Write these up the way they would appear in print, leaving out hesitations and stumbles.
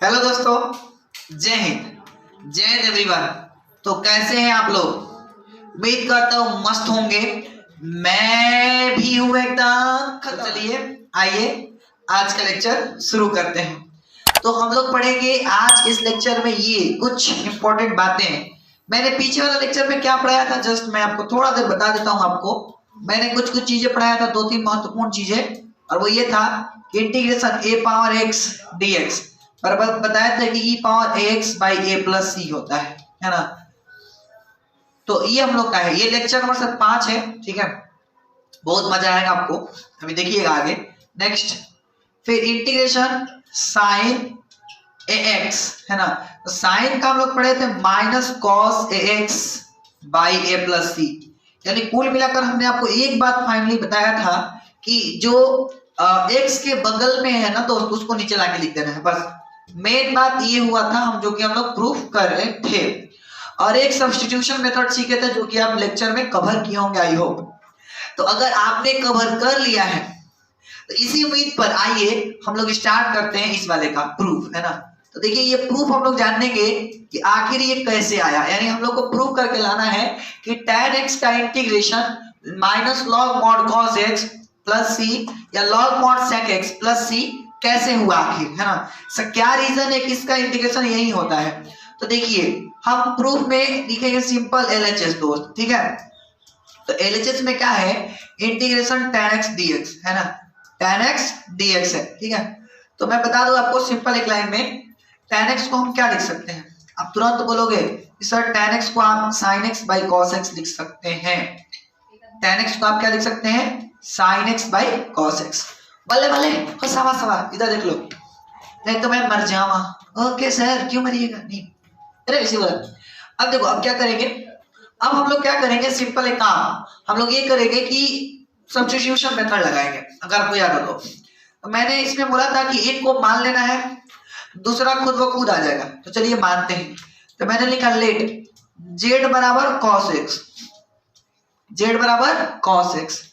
Hello दोस्तों, जय हिंद, जय हिंद एवरीवन। तो कैसे हैं आप लोग? उम्मीद करता हूँ मस्त होंगे। मैं भी हूँ एकदम। तो चलिए आइए आज का लेक्चर शुरू करते हैं। तो हम लोग पढ़ेंगे आज इस लेक्चर में ये कुछ इंपॉर्टेंट बातें। मैंने पीछे वाला लेक्चर में क्या पढ़ाया था, जस्ट मैं आपको थोड़ा देर बता देता हूँ। आपको मैंने कुछ कुछ चीजें पढ़ाया था, दो तीन महत्वपूर्ण चीजें, और वो ये था integration a power x d x. पर बताया था कि e power x by a plus c होता है ना। तो ये हम लोग का है, ये लेक्चर नंबर 5 है। ठीक है, बहुत मजा आएगा आपको, अभी देखिएगा आगे। नेक्स्ट, फिर इंटीग्रेशन साइन ए एक्स है ना। तो साइन का हम लोग पढ़े थे minus cos a x by a plus c. यानी कुल मिलाकर हमने आपको एक बात फाइनली बताया था कि जो एक्स के बगल में है ना दोस्त, उसको नीचे लाके लिख देना है। बस मेन बात ये हुआ था, हम जो कि हम लोग प्रूफ कर रहे थे। और एक सब्स्टिट्यूशन मेथड सीखे थे जो कि आप लेक्चर में कवर किए होंगे, आई होप। तो अगर आपने कवर कर लिया है तो इसी उम्मीद पर आइए हम लोग स्टार्ट करते हैं इस वाले का प्रूफ, है ना। तो देखिए ये प्रूफ हम लोग जानेंगे कि आखिर ये कैसे आया। यानी हम लोग को प्रूफ करके लाना है कि tan x का integration minus log mod cos x plus c या log mod sec x plus c कैसे हुआ आखिर, है ना। क्या रीजन है कि इसका इंटीग्रेशन यही होता है। तो देखिए हम प्रूफ में लिखेंगे सिंपल LHS दोस्त, ठीक है। तो LHS में क्या है, इंटीग्रेशन tan x dx है ना, tan x dx है, ठीक है। तो मैं बता दूं आपको सिंपल एक लाइन में, tan x को हम क्या लिख सकते हैं। आप तुरंत बोलोगे सर tan x को आप sin x by cos x लिख सकते हैं। tan x को आप क्या लिख सकते हैं, sin x by cos x। बल्ले बल्ले हो, सवा सवा, इधर देख लो, नहीं तो मैं मर जाऊंगा। ओके सर, क्यों मरिएगा? नहीं, अरे इसी बोला। अब देखो अब क्या करेंगे, अब हम लोग क्या करेंगे, सिंपल एक काम हम लोग ये करेंगे कि सब्स्टिट्यूशन मेथड लगाएंगे। अगर आपको याद हो तो मैंने इसमें बोला था कि एक को मान लेना है, दूसरा खुद ब खुद आ जाएगा। तो चलिए मानते हैं। तो मैंने लिखा लेट z बराबर cos x, z बराबर cos x।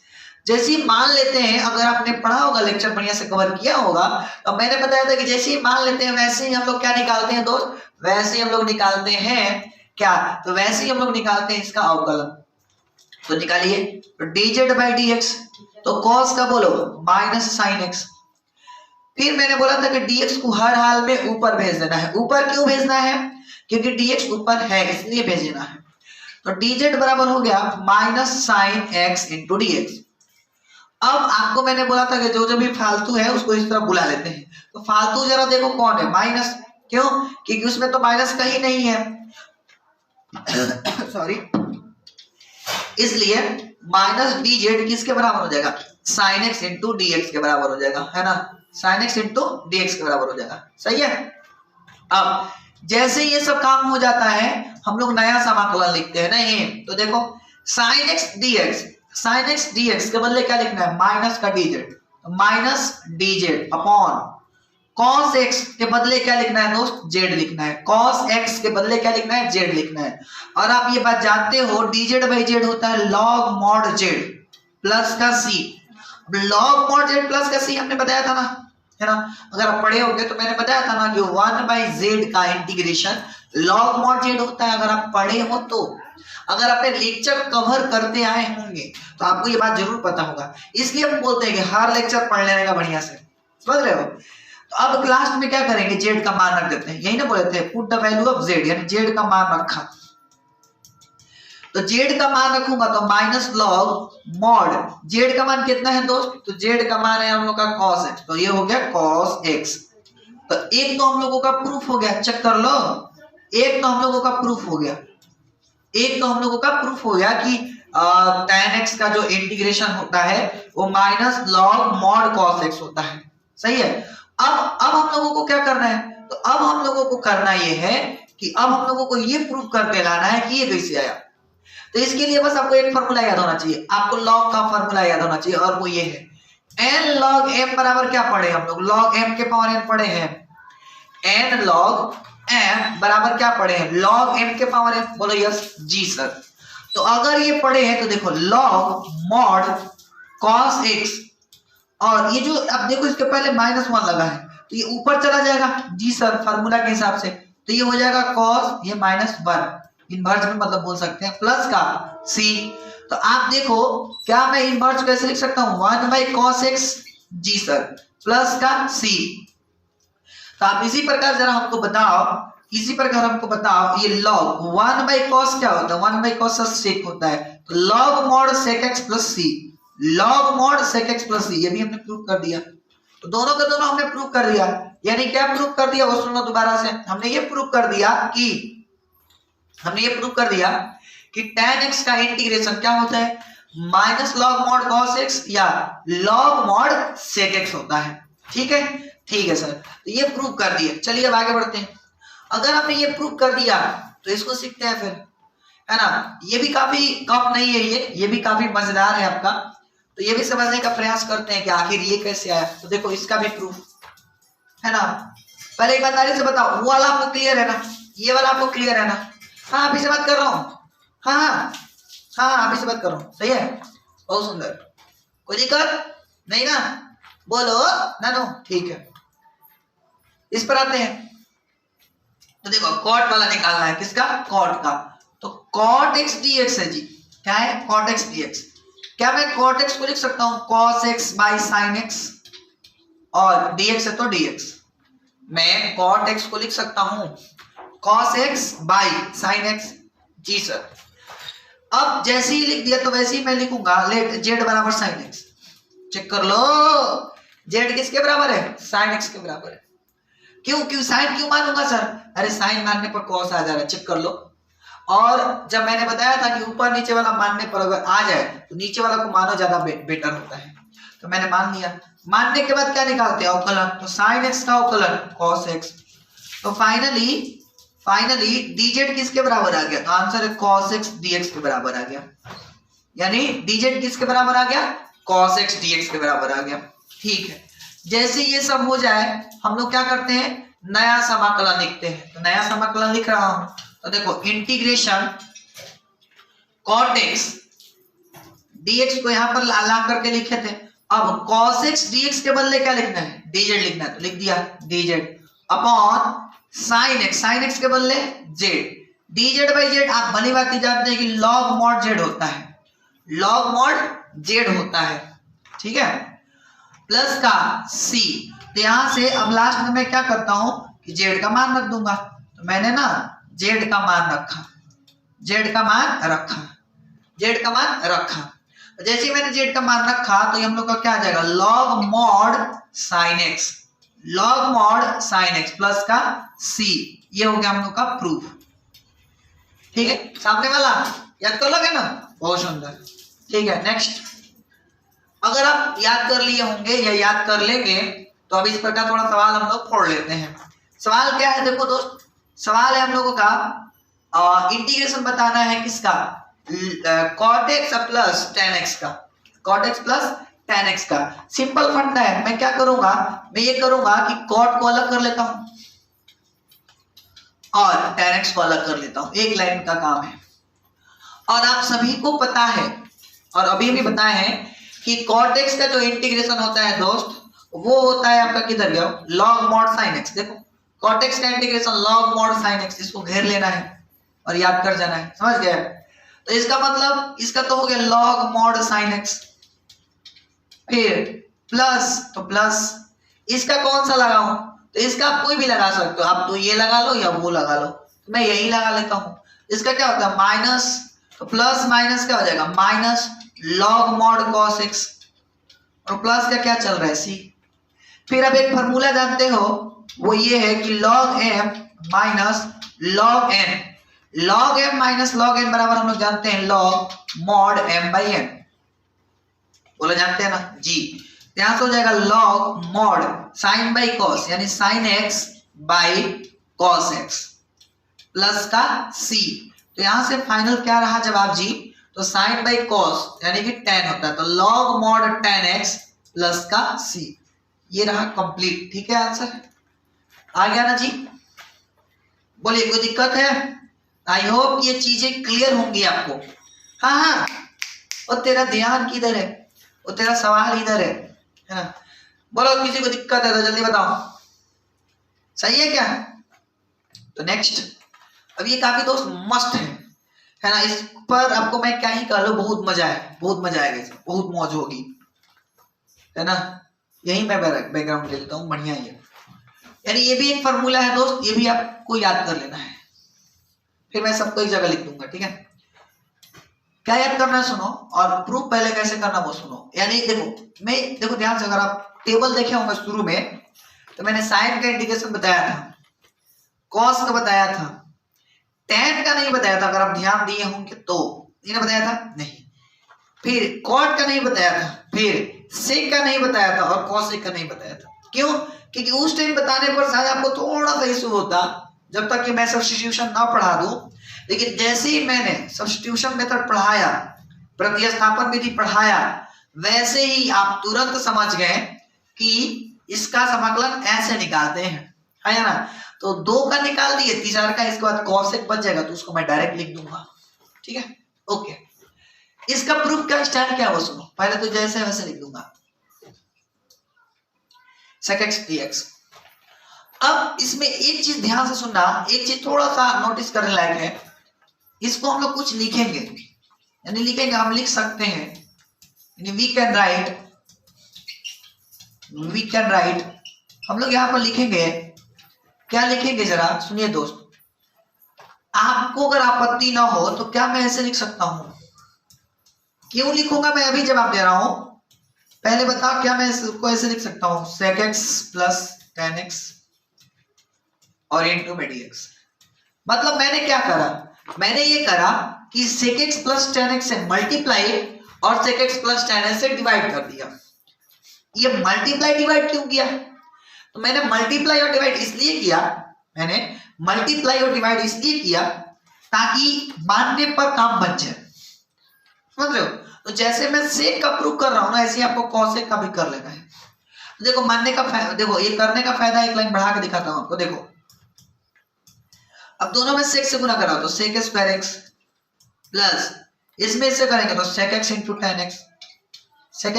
जैसे ही मान लेते हैं, अगर आपने पढ़ा होगा लेक्चर बढ़िया से कवर किया होगा, तो मैंने बताया था कि जैसे ही मान लेते हैं वैसे ही हम लोग क्या निकालते हैं दोस्त, वैसे ही हम लोग निकालते हैं क्या, तो वैसे ही हम लोग निकालते हैं इसका अवकलन। तो निकालिए, तो dz बाई dx, तो cos का बोलो माइनस साइन x। फिर मैंने बोला था कि dx को हर हाल में ऊपर भेज देना है। ऊपर क्यों भेजना है, क्योंकि dx ऊपर है इसलिए भेजना है। तो dz बराबर हो गया minus sine x into dx। अब आपको मैंने बोला था कि जो जो भी फालतू है उसको इस तरह बुला लेते हैं। तो फालतू जरा देखो कौन है, माइनस। क्यों, क्योंकि उसमें तो माइनस कहीं नहीं है सॉरी, इसलिए माइनस dz किसके बराबर हो जाएगा, sin x इंटू dx के बराबर हो जाएगा, है ना। sin x इंटू dx के बराबर हो जाएगा, सही है। अब जैसे ये सब काम हो जाता है, हम लोग नया समाकलन लिखते हैं ना। ये तो देखो sin x dx, sin x dx के बदले क्या लिखना है, माइनस का dz, minus dz upon cos x के बदले क्या लिखना है दोस्त, z लिखना है। cos x के बदले क्या लिखना है, z लिखना है। और आप ये बात जानते हो dz बाई z होता है log mod z प्लस का c। log mod z plus का c हमने बताया था ना, है ना। अगर आप पढ़े होंगे तो मैंने बताया था ना कि 1 बाई z का इंटीग्रेशन log mod z होता है। अगर आप पढ़े हो तो, अगर आपने लेक्चर कवर करते आए होंगे तो आपको ये बात जरूर पता होगा। इसलिए हम बोलते हैं कि हर लेक्चर पढ़ लेने का बढ़िया से, समझ रहे हो। तो अब लास्ट में क्या करेंगे, z का मान रख देते हैं। यही ना बोले थे put the value of z, यानी z का मान रखा। तो z का मान रखूंगा तो माइनस लॉग मॉड, z का मान कितना है दोस्त, तो z का मान है हम लोग का cos x, तो ये हो गया cos x। तो एक तो हम लोगों का प्रूफ हो गया, चेक कर लो। एक तो हम लोगों का प्रूफ हो गया, एक तो हम लोगों का प्रूफ हो गया कि tan x का जो इंटीग्रेशन होता है वो minus log mod cos x होता है, सही है। अब हम लोगों को क्या करना है, तो अब हम लोगों को करना ये है कि अब हम लोगों को ये प्रूफ करके लाना है कि ये कैसे आया। तो इसके लिए बस आपको एक फॉर्मूला याद होना चाहिए, आपको लॉग का फॉर्मूला याद होना चाहिए, और वो ये है n log m बराबर क्या पढ़े हम लोग, log m के पावर n पढ़े हैं। n log m बराबर क्या पढ़े हैं, log m के पावर n। बोलो यस जी सर। तो अगर ये पढ़े हैं तो देखो log mod cos x, और ये जो अब देखो इसके पहले -1 लगा है, तो ये ऊपर चला जाएगा जी सर फार्मूला के हिसाब से, तो ये हो जाएगा cos ये -1 इनवर्स में मतलब बोल सकते हैं प्लस का c। तो आप देखो क्या मैं इनवर्स कैसे लिख सकता हूं 1/cos x जी सर प्लस का c। तो आप इसी प्रकार जरा हमको बताओ ये log 1/cos क्या होता है 1/cos sec होता है, तो log mod sec x plus c log mod sec x plus c ये भी हमने प्रूव कर दिया। तो दोनों का दोनों हमने प्रूव कर दिया, यानी क्या प्रूव कर दिया वो सुनो दोबारा से। हमने ये प्रूव कर दिया कि tan x का इंटीग्रेशन क्या होता है -log mod cos x या log mod sec x होता है। ठीक है सर, तो ये प्रूव कर दिया। चलिए अब आगे बढ़ते हैं। अगर आपने ये प्रूव कर दिया तो इसको सीखते हैं फिर, है ना। ये भी काफी कम नहीं है, ये भी काफी मजेदार है आपका, तो ये भी समझने का प्रयास करते हैं कि आखिर ये कैसे आया। तो देखो इसका भी प्रूफ है ना। पहले ईमानदारी से बताओ वो वाला आपको क्लियर है ना, ये वाला आपको क्लियर है ना। हाँ अभी से बात कर रहा हूँ, हाँ अभी से बात कर रहा हूँ, सही है, बहुत सुंदर, कोई दिक्कत नहीं ना, बोलो नानो, ठीक है। इस पर आते हैं, तो देखो कॉट वाला निकालना है, किसका, कॉट का। तो cot x dx है जी, क्या है cot x dx। क्या मैं cot x को लिख सकता हूं cos x by sin x, और dx है तो dx। मैं cot x को लिख सकता हूं cos x by sin x जी सर। अब जैसे ही लिख दिया तो वैसे ही मैं लिखूंगा लेट z बराबर sin x। चेक कर लो z किसके बराबर है, sin x के बराबर है। क्यों साइन क्यों मानूंगा सर, अरे साइन मानने पर cos आ जा रहा है, चेक कर लो। और जब मैंने बताया था कि ऊपर नीचे वाला मानने पर अगर आ जाए तो नीचे वाला को मानो ज्यादा बेटर होता है, तो मैंने मान लिया। मानने के बाद क्या निकालते हैं, अवकलन। तो sin x का अवकलन cos x। तो फाइनली dz किसके बराबर आ गया, तो आंसर है cos x dx के बराबर आ गया। यानी dz किसके बराबर आ गया, cos x dx के बराबर आ गया। ठीक है, जैसे ये सब हो जाए हम लोग क्या करते हैं, नया समाकलन लिखते हैं। तो नया समाकलन लिख रहा हूं, तो देखो इंटीग्रेशन cot x dx को यहां पर ला करके लिखे थे। अब cos x dx के बदले क्या लिखना है, dz लिखना है, तो लिख दिया dz अपॉन sin x के बदले z, dz by z आप भली बात ही जानते हैं कि log mod z होता है, log mod z होता है। ठीक है, प्लस का c। तो यहां से अब लास्ट में मैं क्या करता हूं कि z का मान रख दूंगा। तो मैंने ना z का मान रखा। जैसे ही मैंने z का मान रखा तो हम लोग का क्या आ जाएगा, log mod sin x plus का c। ये हो गया हम लोग का प्रूफ। ठीक है, सामने वाला याद कर लोगे ना, बहुत सुंदर। ठीक है, नेक्स्ट। अगर आप याद कर लिए होंगे या याद कर लेंगे तो अब इस प्रकार थोड़ा सवाल हम लोग फोड़ लेते हैं। सवाल क्या है, देखो दोस्त, सवाल है हम लोगों का इंटीग्रेशन बताना है किसका, cot x plus tan x का, cot x plus tan x का। सिंपल फंडा है, मैं क्या करूंगा, मैं ये करूंगा कि cot को अलग कर लेता हूं और tan x को अलग कर लेता हूं, एक लाइन का काम है। और आप सभी को पता है और अभी भी बताए हैं कि cot x का जो इंटीग्रेशन होता है दोस्त, वो होता है आपका किधर गया, log mod sin x। देखो cot x का integration log mod sin x, इसको घेर लेना है और याद कर जाना है, समझ गए। तो इसका मतलब इसका तो हो गया log mod sin x, फिर प्लस, तो प्लस इसका कौन सा लगाऊं, तो इसका आप कोई भी लगा सकते हो, आप तो ये लगा लो या वो लगा लो, तो मैं यही लगा लेता हूं। इसका क्या होता है माइनस, तो प्लस माइनस क्या हो जाएगा minus log mod cos x, और प्लस का क्या चल रहा है c। फिर अब एक फॉर्मूला जानते हो, वो ये है कि log m minus log n, log m minus log n बराबर हम लोग जानते हैं log mod m by n, बोला जानते हैं ना जी। यहां से हो जाएगा log mod sin by cos यानी sin x by cos x plus का c। तो यहां से फाइनल क्या रहा जवाब जी, तो sin by cos यानी कि tan होता है, तो log mod tan x plus का c। ये रहा कंप्लीट। ठीक है, आंसर आ गया ना जी, बोलिए कोई दिक्कत है। आई होप ये चीजें क्लियर होंगी आपको। हाँ, और तेरा ध्यान किधर है, और तेरा सवाल इधर है ना। बोलो किसी को दिक्कत है तो जल्दी बताओ। सही है क्या? तो नेक्स्ट, अब ये काफी दोस्त मस्त है ना, इस पर आपको मैं क्या ही कह लूं, बहुत मजा है, बहुत मजा आएगा इसमें, बहुत मौज होगी, है ना। यही मैं बैकग्राउंड ले लेता हूँ, बढ़िया ही है। यानी ये भी एक फॉर्मूला है दोस्त, ये भी आपको याद कर लेना है, फिर मैं सबको एक जगह लिख दूंगा, ठीक है। क्या याद करना है सुनो, और प्रूफ पहले कैसे करना वो सुनो। यानी देखो ध्यान से, अगर आप टेबल देखे होंगे शुरू में, तो मैंने साइन का इंटीग्रेशन बताया था, कॉस का बताया था, टैन का नहीं बताया था, अगर आप ध्यान दिए होंगे तो। नहीं बताया था, नहीं। फिर कॉट का नहीं बताया था, फिर सेक का नहीं बताया था, और कॉसेक का नहीं बताया था। क्यों? क्योंकि उस टाइम बताने पर शायद आपको थोड़ा सा इशू होता, जब तक कि मैं सब्स्टिट्यूशन ना पढ़ा दूं। लेकिन जैसे ही मैंने सब्स्टिट्यूशन मेथड पढ़ाया, प्रतिस्थापन विधि पढ़ाया, वैसे ही आप तुरंत समझ गए कि इसका समाकलन ऐसे निकालते हैं, है ना। तो 2 का निकाल दिए, तीसरा का, इसके बाद कॉसेक बच जाएगा, तो उसको मैं डायरेक्ट लिख दूंगा, ठीक है। ओके, इसका प्रूफ का स्टाइल क्या है वो सुनो। पहले तो जैसे वैसे लिख दूंगा, sec x dx। अब इसमें एक चीज ध्यान से सुनना, एक चीज थोड़ा सा नोटिस करने लायक है। इसको हम लोग कुछ लिखेंगे, यानी लिखेंगे, हम लिख सकते हैं, यानी वी कैन राइट, हम लोग यहां पर लिखेंगे, क्या लिखेंगे जरा सुनिए दोस्त। आपको अगर आपत्ति ना हो तो क्या मैं ऐसे लिख सकता हूं? क्यों लिखूंगा मैं अभी जवाब दे रहा हूं, पहले बताओ क्या मैं इसको ऐसे लिख सकता हूं, sec x plus tan x और इनटू में dx। मतलब मैंने क्या करा, मैंने ये करा कि sec x plus tan x से मल्टीप्लाई और sec x plus tan x से डिवाइड कर दिया। ये मल्टीप्लाई डिवाइड क्यों किया? तो मैंने मल्टीप्लाई और डिवाइड इसलिए किया, ताकि मानने पर काम बन जाए, समझ रहे हो। तो जैसे मैं सेक का प्रूफ कर रहा हूं ना, ऐसे आपको कॉसेक का भी कर लेना है। देखो मानने का देखो ये करने का फायदा, एक लाइन बढ़ा के दिखाता हूं आपको। देखो अब दोनों में सेक से गुना करा तो सेक स्क्वायर एक्स प्लस इसमें से करेंगे तो sec x into ten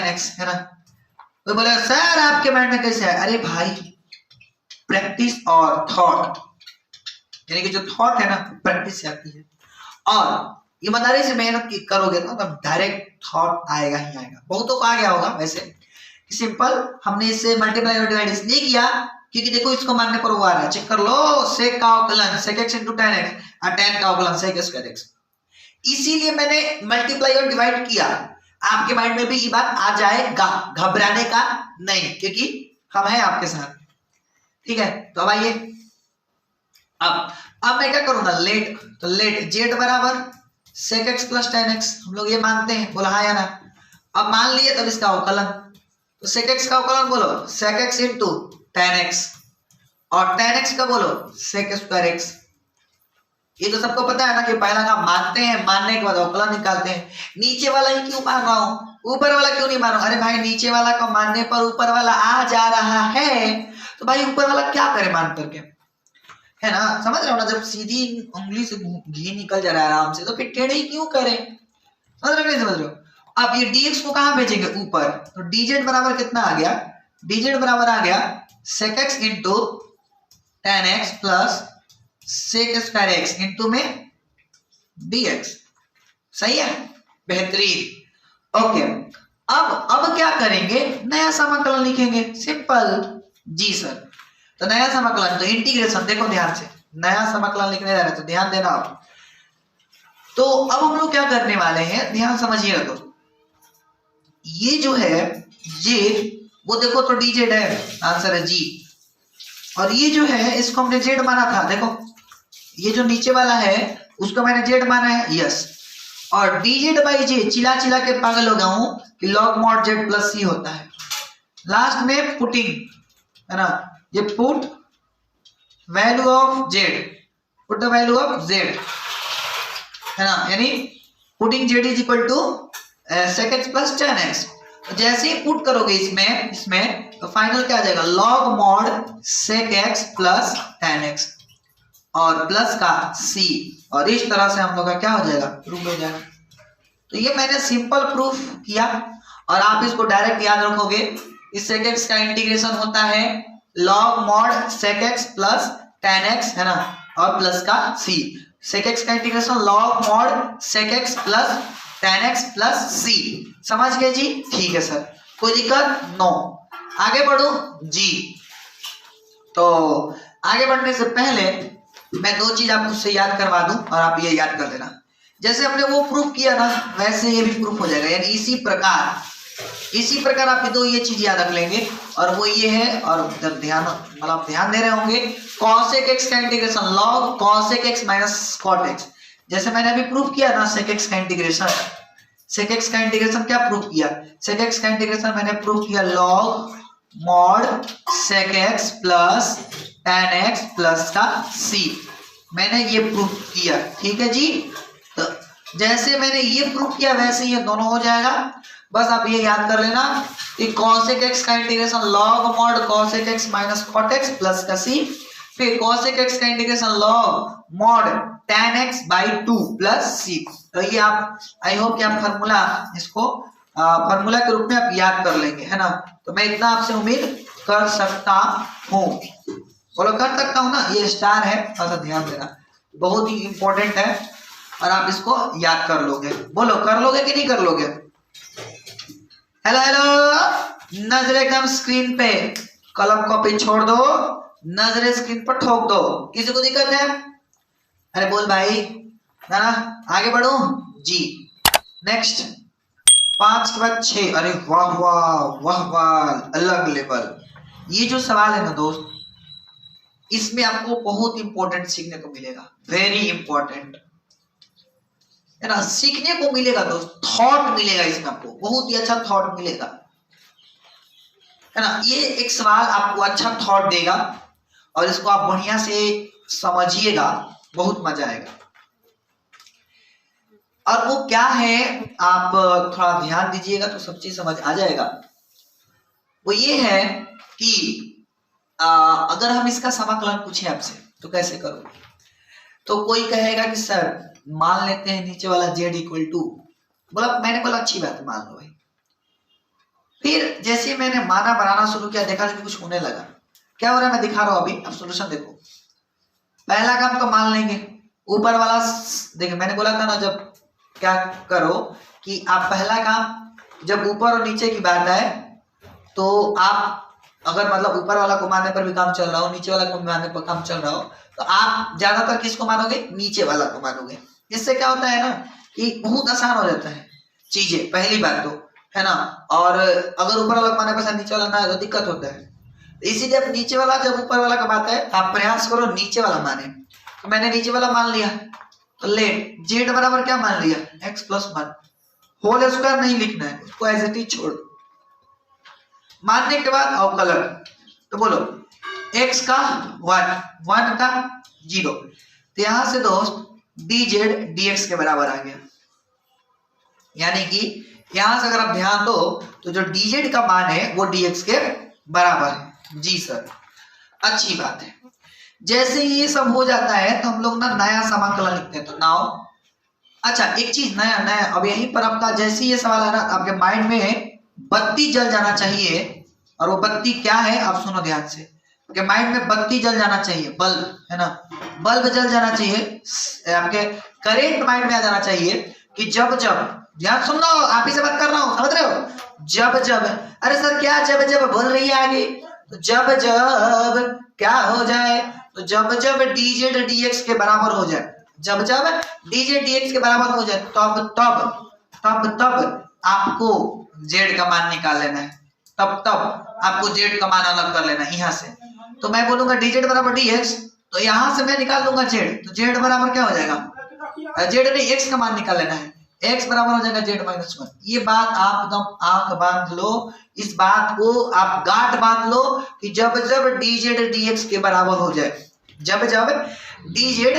x, है ना। तो बोले सर आपके माइंड में कैसे है? अरे भाई प्रैक्टिस और थॉट, यानी कि जो थॉट है ना प्रैक्टिस से आती है, और ईमानदारी से मेहनत करोगे ना तब डायरेक्ट थॉट आएगा ही आएगा। बहुतों को आ गया होगा वैसे, सिंपल हमने इससे मल्टीप्लाई और डिवाइड इसलिए किया क्योंकि देखो इसको मानने पर वो आ रहा है, चेक कर लो, सेक का अवकलन sec x into tan x और tan का अवकलन sec square x, इसीलिए मैंने मल्टीप्लाई और डिवाइड किया। आपके माइंड में भी ये बात आ जाएगा, घबराने का नहीं, क्योंकि हम हैं आपके साथ, ठीक है। तो अब आइए, अब मैं क्या करूंगा, लेट, तो लेट z बराबर sec x plus tan x, हम लोग ये मानते हैं, बोला हाँ या ना। अब मान लिए तब इसका अवकलन, तो sec x का अवकलन बोलो sec x into tan x, और tan x का बोलो sec स्क्वायर x। ये तो सबको पता है ना कि पहला काम मानते हैं, मानने के बाद अवकलन निकालते हैं। नीचे वाला ही क्यों मान रहा हूं, ऊपर वाला क्यों नहीं मान रहा हूं? अरे भाई नीचे वाला को मानने पर ऊपर वाला आ जा रहा है, तो भाई ऊपर वाला क्या करे मान करके, है ना। समझ रहे हो ना, जब सीधी उंगली से घी निकल जा रहा है आराम से, तो फिर टेढ़े ही क्यों करें, समझ रहे हो नहीं समझ रहे हो। अब ये dx को कहां भेजेंगे, ऊपर, तो dz बराबर कितना आ गया, dz बराबर आ गया sec x into tan x plus sec square x into में dx। सही है, बेहतरीन। ओके, अब क्या करेंगे, नया समाकलन लिखेंगे, सिंपल जी सर। तो नया समाकलन, तो इंटीग्रेशन, देखो ध्यान से, नया समाकलन लिखने जा रहे हैं तो ध्यान देना आप। तो अब हम लोग क्या करने वाले हैं, ध्यान समझिएगा। तो ये जो है ये वो देखो तो dz है, आंसर है जी, और ये जो है इसको हमने z माना था, देखो ये जो नीचे वाला है उसको मैंने z माना है, यस। और dz बाई j चिल्ला चिल्ला के पागल हो गया हूं कि log mod z plus c होता है। लास्ट में पुटिंग, है ना, ये put value of z, put the value of z, है ना, यानी putting z is equal to sec x plus tan x। तो जैसे ही पुट करोगे इसमें तो फाइनल क्या आ जाएगा, log mod sec x plus tan x और प्लस का c, और इस तरह से हम लोग का क्या हो जाएगा, प्रूफ हो जाएगा। तो ये मैंने सिंपल प्रूफ किया, और आप इसको डायरेक्ट याद रखोगे। इस sec x का इंटीग्रेशन होता है log mod sec x plus ten x है ना, और प्लस का सी। सेक एक्स का integration log mod sec x plus ten x plus C. समझ गए जी? ठीक है सर, कोई दिक्कत? नो। आगे बढ़ू जी। तो आगे बढ़ने से पहले मैं दो चीज आपको उससे याद करवा दूं और आप ये याद कर लेना। जैसे हमने वो प्रूफ किया ना, वैसे ये भी प्रूफ हो जाएगा, यानी इसी प्रकार आप दो ये चीज याद रख लेंगे। और वो ये है, और जब ध्यान दे रहे होंगे, cosec x का integration log cosec x minus cot x। जैसे मैंने अभी प्रूफ किया ना sec x का इंटीग्रेशन, sec x का इंटीग्रेशन क्या प्रूफ किया? sec x का इंटीग्रेशन मैंने प्रूफ किया log mod sec x plus tan x plus का c। मैंने ये प्रूफ किया, ठीक है जी। तो जैसे मैंने ये प्रूफ किया वैसे ये दोनों हो जाएगा। बस आप ये याद कर लेना कि cosec x का integration log mod cosec x minus cot x plus का c, फिर cosec x का integration log mod tan x by 2 plus c। तो ये आप, आई होप कि आप फार्मूला इसको फार्मूला के रूप में आप याद कर लेंगे, है ना। तो मैं इतना आपसे उम्मीद कर सकता हूँ, बोलो कर सकता हूँ ना। ये स्टार है, थोड़ा सा ध्यान देना, बहुत ही इंपॉर्टेंट है और आप इसको याद कर लोगे। बोलो कर लोगे कि नहीं कर लोगे? हेलो हेलो, नजरें एकदम स्क्रीन पे, कलम कॉपी छोड़ दो, नजरें स्क्रीन पर ठोक दो। किसी को दिक्कत है? अरे बोल भाई ना, आगे बढ़ो जी। नेक्स्ट 5 के बाद 6। अरे वाह वाह वाह वाह, अलग लेवल। ये जो सवाल है ना दोस्त, इसमें आपको बहुत इंपॉर्टेंट सीखने को मिलेगा, वेरी इंपॉर्टेंट, है ना। सीखने को मिलेगा दोस्त, थॉट मिलेगा इसमें, आपको बहुत ही अच्छा थॉट मिलेगा, है ना। ये एक सवाल आपको अच्छा थॉट देगा और इसको आप बढ़िया से समझिएगा, बहुत मजा आएगा। और वो क्या है, आप थोड़ा ध्यान दीजिएगा तो सब चीज समझ आ जाएगा। वो ये है कि अगर हम इसका समाकलन पूछे आपसे तो कैसे करोगे? तो कोई कहेगा कि सर मान लेते हैं नीचे वाला z इक्वल टू, मैंने बोला अच्छी बात है, मान लो भाई। फिर जैसे मैंने माना बनाना शुरू किया, देखा कि कुछ होने लगा। क्या हो रहा है मैं दिखा रहा हूं, अभी आप सोल्यूशन देखो। पहला काम तो मान लेंगे, ऊपर वाला देखिए, मैंने बोला था ना जब क्या करो कि आप पहला काम, जब ऊपर और नीचे की बात आए तो आप अगर ऊपर वाला को मानने पर भी काम चल रहा हो, नीचे वाला को मानने पर काम चल रहा हो, तो आप ज्यादातर किसको मानोगे? नीचे वाला को मानोगे। इससे क्या होता है ना कि बहुत आसान हो जाता है चीजें, पहली बात तो, है ना। और अगर ऊपर वाला को मानने पर नीचे वाला ना है तो दिक्कत होता है। इसीलिए अब नीचे वाला जब ऊपर वाला का बात है, आप प्रयास करो नीचे वाला माने। तो मैंने नीचे वाला मान लिया, तो ले जेड बराबर क्या मान लिया? x plus 1। होल स्क्वायर नहीं लिखना है, उसको एज इट इज छोड़। मानने के बाद अवकलन, तो बोलो x का 1, 1 का 0, तो यहां से दोस्त dz dx के बराबर आ गया। यानी कि यहां से अगर आप ध्यान दो तो जो dz का मान है वो dx के बराबर है। जी सर, अच्छी बात है। जैसे ये सब हो जाता है तो हम लोग ना नया समाकलन लिखते हैं। तो नाउ अच्छा एक चीज नया, अब यहीं पर आपका जैसे ये सवाल है ना, आपके माइंड में बत्ती जल जाना चाहिए। और वो बत्ती क्या है आप सुनो ध्यान से, आपके माइंड में बत्ती जल जाना चाहिए, बल्ब, है ना, बल्ब जल जाना चाहिए, आपके करेंट माइंड में आ जाना चाहिए कि जब ध्यान सुन लो, आप ही से बात कर रहा हूं, समझ रहे हो? जब अरे सर क्या जब बोल रही है आगे, तो जब क्या हो जाए, तो जब dz dx के बराबर हो जाए, जब dz dx के बराबर हो जाए, तब आपको z का मान निकाल लेना है। तब आपको z का मान अलग कर लेना है यहाँ से। तो मैं बोलूंगा dz बराबर dx, तो यहाँ से मैं निकाल लूंगा z, तो z बराबर क्या हो जाएगा? z नहीं, x का मान निकाल लेना है, x बराबर हो जाएगा z माइनस 1। ये बात आप एकदम आंख बांध लो, इस बात को आप गांठ बांध लो कि जब dz dx के बराबर हो जाए, जब dz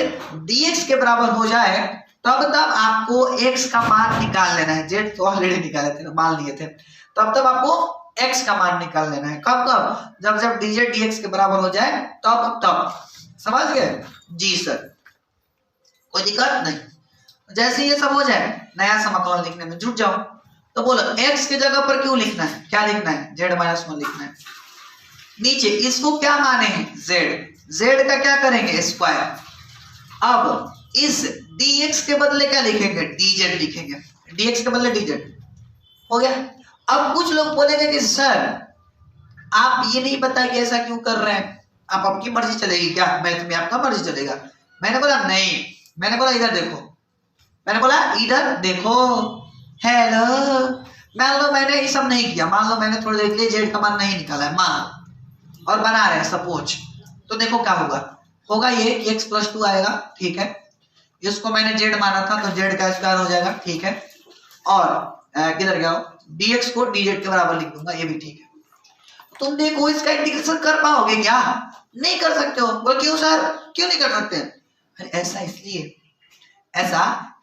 dx के बराबर हो जाए, तब आपको x का मान निकाल लेना है। z तो ऑलरेडी निकाले थे, मान लिए थे, तब आपको x का मान निकाल लेना है। कब? जब dz dx के बराबर हो जाए, तब। समझ गए? जी सर, कोई दिक्कत नहीं। जैसे ये सब हो जाए, नया समाकलन लिखने में जुट जाओ। तो बोलो x की जगह पर क्यों लिखना है, क्या लिखना है? z माइनस 1 लिखना है। नीचे इसको क्या माने हैं z, z का क्या करेंगे स्क्वायर। अब इस dx के बदले क्या लिखेंगे dz लिखेंगे, dx के बदले dz हो गया। अब कुछ लोग बोलेंगे कि सर आप ये नहीं पता कि ऐसा क्यों कर रहे हैं, आप आपकी मर्जी चलेगी क्या, मैथ में आपका मर्जी चलेगा। मैंने बोला नहीं, मैंने बोला इधर देखो, मैंने बोला इधर देखो। हेलो, मान लो मैंने ये सब नहीं किया, मान लो मैंने थोड़ी देर के लिए जेड का मान नहीं निकाला है, मान और बना रहे हैं सपोज, तो देखो क्या होगा, होगा ये x + 2 आएगा, ठीक है। इसको मैंने जेड माना था तो जेड का स्क्वायर हो जाएगा, ठीक है। और किधर गया dx को dz के बराबर लिख दूंगा, ये भी ठीक है। तुम देखो इसका इंटीग्रेशन कर पाओगे क्या, नहीं कर सकते हो। बोल क्यों सर, क्यों नहीं कर सकते। अरे ऐसा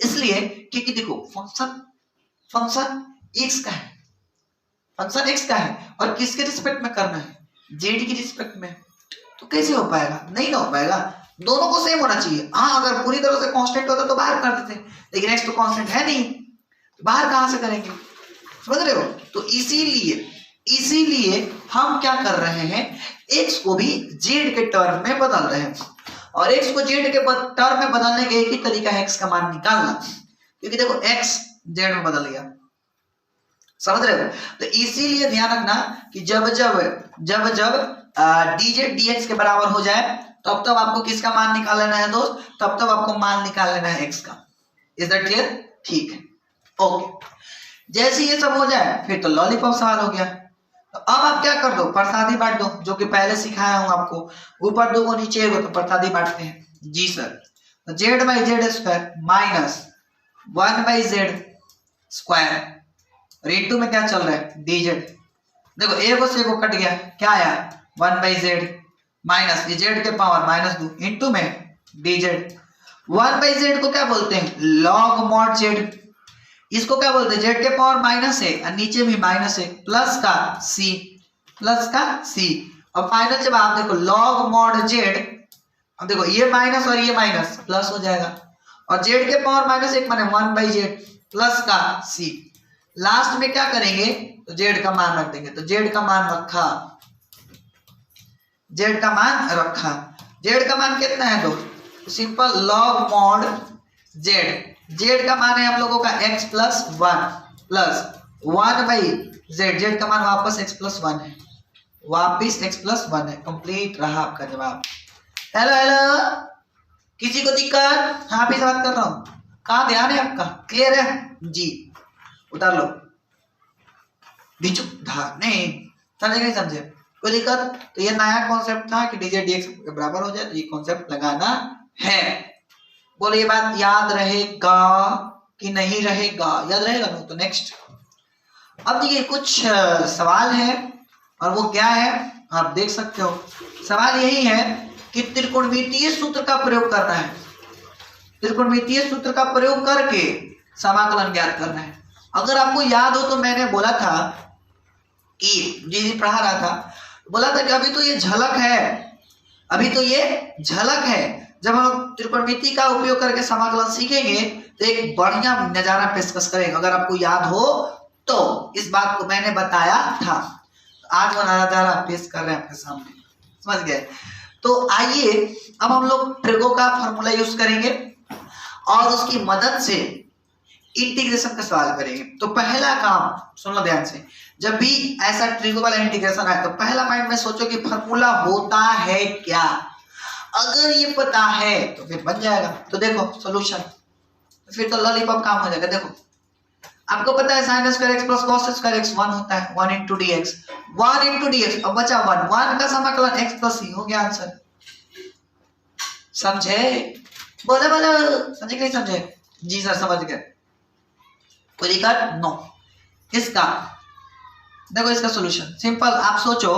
इसलिए क्योंकि देखो फंक्शन x का है, फंक्शन x का है और किसके रिस्पेक्ट में करना है, z की रिस्पेक्ट में, तो कैसे हो पाएगा, नहीं हो पाएगा। दोनों को सेम होना चाहिए। हाँ अगर पूरी तरह से कांस्टेंट होता तो बाहर कर देते, लेकिन x तो कांस्टेंट है नहीं, तो बाहर कहां से करेंगे, समझ रहे हो। तो इसीलिए हम क्या कर रहे हैं, x को भी z के टर्म में बदल रहे हैं, और x को z के टर्म में बदलने का एक ही तरीका है x का मान निकालना, क्योंकि देखो x z में बदल गया, समझ रहे हो। तो इसीलिए ध्यान रखना कि जब dz dx के बराबर हो जाए तब आपको किसका मान निकाल लेना है दोस्त, तब आपको मान निकाल लेना है x का। इज दैट क्लियर, ठीक है, ओके। जैसे ये सब हो जाए फिर तो लॉलीपॉप सवाल हो गया। तो अब आप क्या कर दो, प्रसादी बांट दो, जो कि पहले सिखाया हूं आपको, ऊपर 2 को नीचे 1 तो प्रसादी बांटते हैं जी सर। तो z/z² minus 1/z square into में क्या चल रहा है dz। देखो a से को कट गया, क्या आया 1/z माइनस z के पावर -2 इंटू में dz। 1/z को क्या बोलते हैं log mod z, इसको क्या बोलते हैं z के पावर -1 और नीचे भी -1 प्लस का c और फाइनल जब आप देखो log mod z, अब देखो ये माइनस और ये माइनस प्लस हो जाएगा, और z के पावर -1 माने 1/z प्लस का c। लास्ट में क्या करेंगे तो z का मान रख देंगे, तो z का मान रखा, z का मान कितना है दोस्त, सिंपल log mod z का मान है हम लोगों का x + 1 प्लस 1/z, z का मान वापस x + 1 है, वापस x + 1 है। कंप्लीट रहा आपका जवाब। हेलो किसी को दिक्कत, हाँ भी बात कर रहा हूँ, कहाँ ध्यान है आपका, क्लियर है जी, उतार लो नहीं समझे नहीं समझे, कोई दिक्कत। तो ये नया कॉन्सेप्ट था कि dz dx के बराबर हो जाए, तो ये कॉन्सेप्ट लगाना है। बोलो ये बात याद रहेगा कि नहीं रहेगा, याद रहेगा ना, तो नेक्स्ट। अब देखिए कुछ सवाल है और वो क्या है आप देख सकते हो। सवाल यही है कि त्रिकोणमितीय सूत्र का प्रयोग करना है, त्रिकोणमितीय सूत्र का प्रयोग करके समाकलन ज्ञात करना है। अगर आपको याद हो तो मैंने बोला था कि जी पढ़ा रहा था, बोला था कि अभी तो ये झलक है, जब हम त्रिकोणमिति का उपयोग करके समाकलन सीखेंगे तो एक बढ़िया नजारा पेशकश करेंगे। अगर आपको याद हो तो इस बात को मैंने बताया था, आज वो नजारा पेश कर रहे हैं आपके सामने, समझ गए। तो आइए अब हम लोग ट्रिगो का फॉर्मूला यूज करेंगे और उसकी मदद से इंटीग्रेशन का सवाल करेंगे। तो पहला काम सुन लो ध्यान से, जब भी ऐसा ट्रिगो वाला इंटीग्रेशन आए तो पहला माइंड में सोचो कि फॉर्मूला होता है क्या, अगर ये पता है तो फिर बन जाएगा। तो देखो सॉल्यूशन, फिर तो लॉलीपॉप काम हो जाएगा। देखो आपको पता है sin square x plus cos square x 1 होता है, 1 × dx, अब बचा 1 का समाकलन x प्लस c, हो गया आंसर। समझे, बोले समझे कि नहीं समझे, जी सर समझ गए, कोई दिक्कत नो। इसका देखो इसका सॉल्यूशन सिंपल, आप सोचो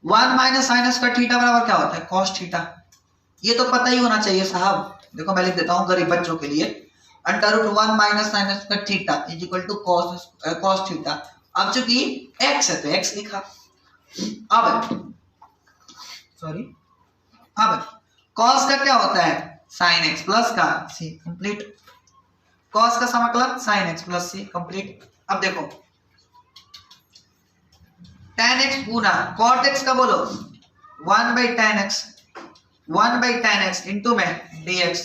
1 माइनस साइन स्क्वायर थीटा बराबर क्या होता है cos थीटा, ये तो पता ही होना चाहिए साहब। देखो मैं लिख देता हूँ गरीब बच्चों के लिए, √1 minus sine square theta is equal to cos theta. अब चूंकि x है तो x लिखा, अब cos का क्या होता है sin x प्लस का c, कंप्लीट। cos का समाकलन sin x plus c, complete. अब देखो tan x गुना cot x का बोलो 1/tan x इंटू में dx,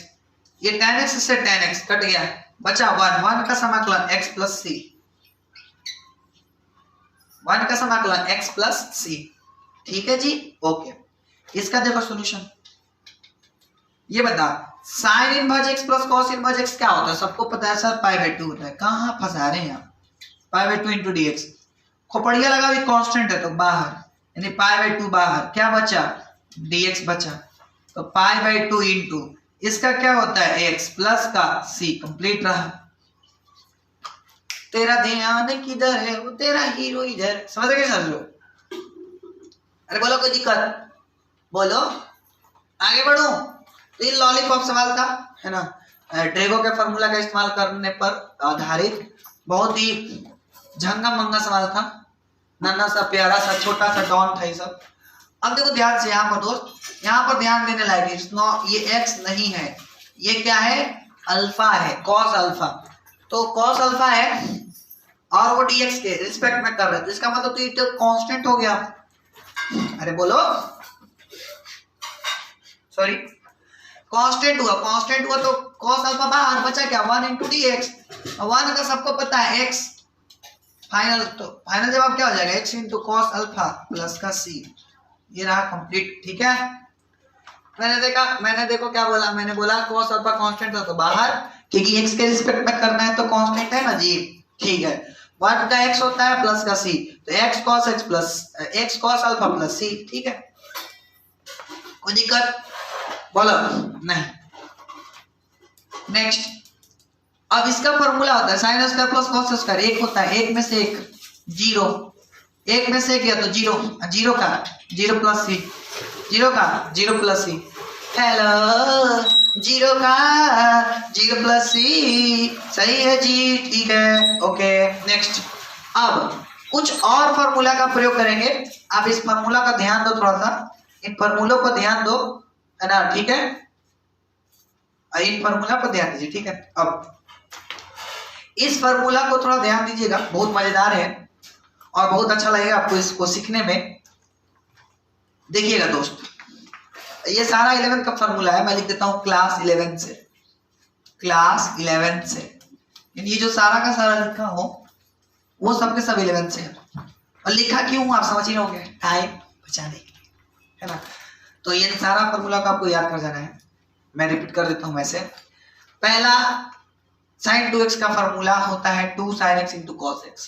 ये tan x से tan x कट गया, बचा 1 का समाकलन x प्लस सी, 1 का समाकलन x प्लस सी। ठीक है जी, ओके। इसका देखो सॉल्यूशन, ये बता sine inverse x plus cos inverse x क्या होता है? सबको पता है सर, π/2 होता है। कहां फंसा रहे हैं आप? π/2 इंटू dx, खोपड़िया लगा भी कांस्टेंट है तो बाहर, यानी π/2 बाहर, क्या बचा? dx बचा, तो π/2 इंटू इसका क्या होता है? x प्लस का c, कंप्लीट रहा। तेरा ध्यान किधर है, वो तेरा हीरो इधर, समझ गए सर लोग? अरे बोलो, कोई दिक्कत? बोलो, आगे बढ़ो। तो ये लॉलीपॉप सवाल था, है ना, ड्रेगो के फॉर्मूला का इस्तेमाल करने पर आधारित बहुत ही झंगा मंगा सवाल था, नन्ना सा प्यारा सा छोटा सा डॉन था ये सब। अब देखो ध्यान से यहाँ पर दोस्त, यहाँ पर ध्यान देने लायक है, ये x नहीं है, ये क्या है? अल्फा है, कॉस अल्फा। तो कॉस अल्फा है और वो dx के रिस्पेक्ट में कर रहे थे, इसका मतलब तो ये तो कांस्टेंट हो गया। अरे बोलो, सॉरी, कांस्टेंट हुआ तो कॉस अल्फा बाहर, बचा क्या? 1 इंटू dx, 1 का सबको पता है x, फाइनल तो फाइनल जवाब क्या हो जाएगा? x into cos alpha plus का c, ये रहा कंप्लीट। ठीक है, मैंने देखो क्या बोला, मैंने बोला कॉस अल्फा कांस्टेंट हो तो बाहर, क्योंकि x के रिस्पेक्ट में करना है तो कांस्टेंट है ना जी। ठीक है, 1 का x होता है प्लस का c, तो x cos alpha plus c। ठीक है, कोई दिक्कत? बोलो नहीं। नेक्स्ट, अब इसका फॉर्मूला होता है sine square plus cos square, एक होता है, एक में से एक, जीरो, एक में से एक गया तो जीरो, जीरो का जीरो प्लस सी, जीरो का जीरो प्लस सी, हेलो, जीरो का जीरो प्लस सी, सही है जी। ठीक है, ओके। नेक्स्ट, अब कुछ और फॉर्मूला का प्रयोग करेंगे। आप इस फॉर्मूला का ध्यान दो, थोड़ा सा इन फॉर्मूलों पर ध्यान दो, है ना? ठीक है, इन फॉर्मूला पर ध्यान दीजिए। ठीक है, अब इस फॉर्मूला को थोड़ा ध्यान दीजिएगा, बहुत मजेदार है और बहुत अच्छा लगेगा आपको इसको सीखने में। देखिएगा दोस्त, ये सारा 11th का फॉर्मूला है, मैं लिख देता हूं क्लास 11 से, क्लास 11 से, ये जो सारा का सारा लिखा हो वो सबके सब 11 से है। और लिखा क्यों आप समझ ही होंगे, टाइम बचाने के लिए, है ना? तो ये सारा फॉर्मूला को आपको याद कर जाना है। मैं रिपीट कर देता हूं वैसे। पहला, sin 2x का फॉर्मूला होता है 2 sin x into cos x।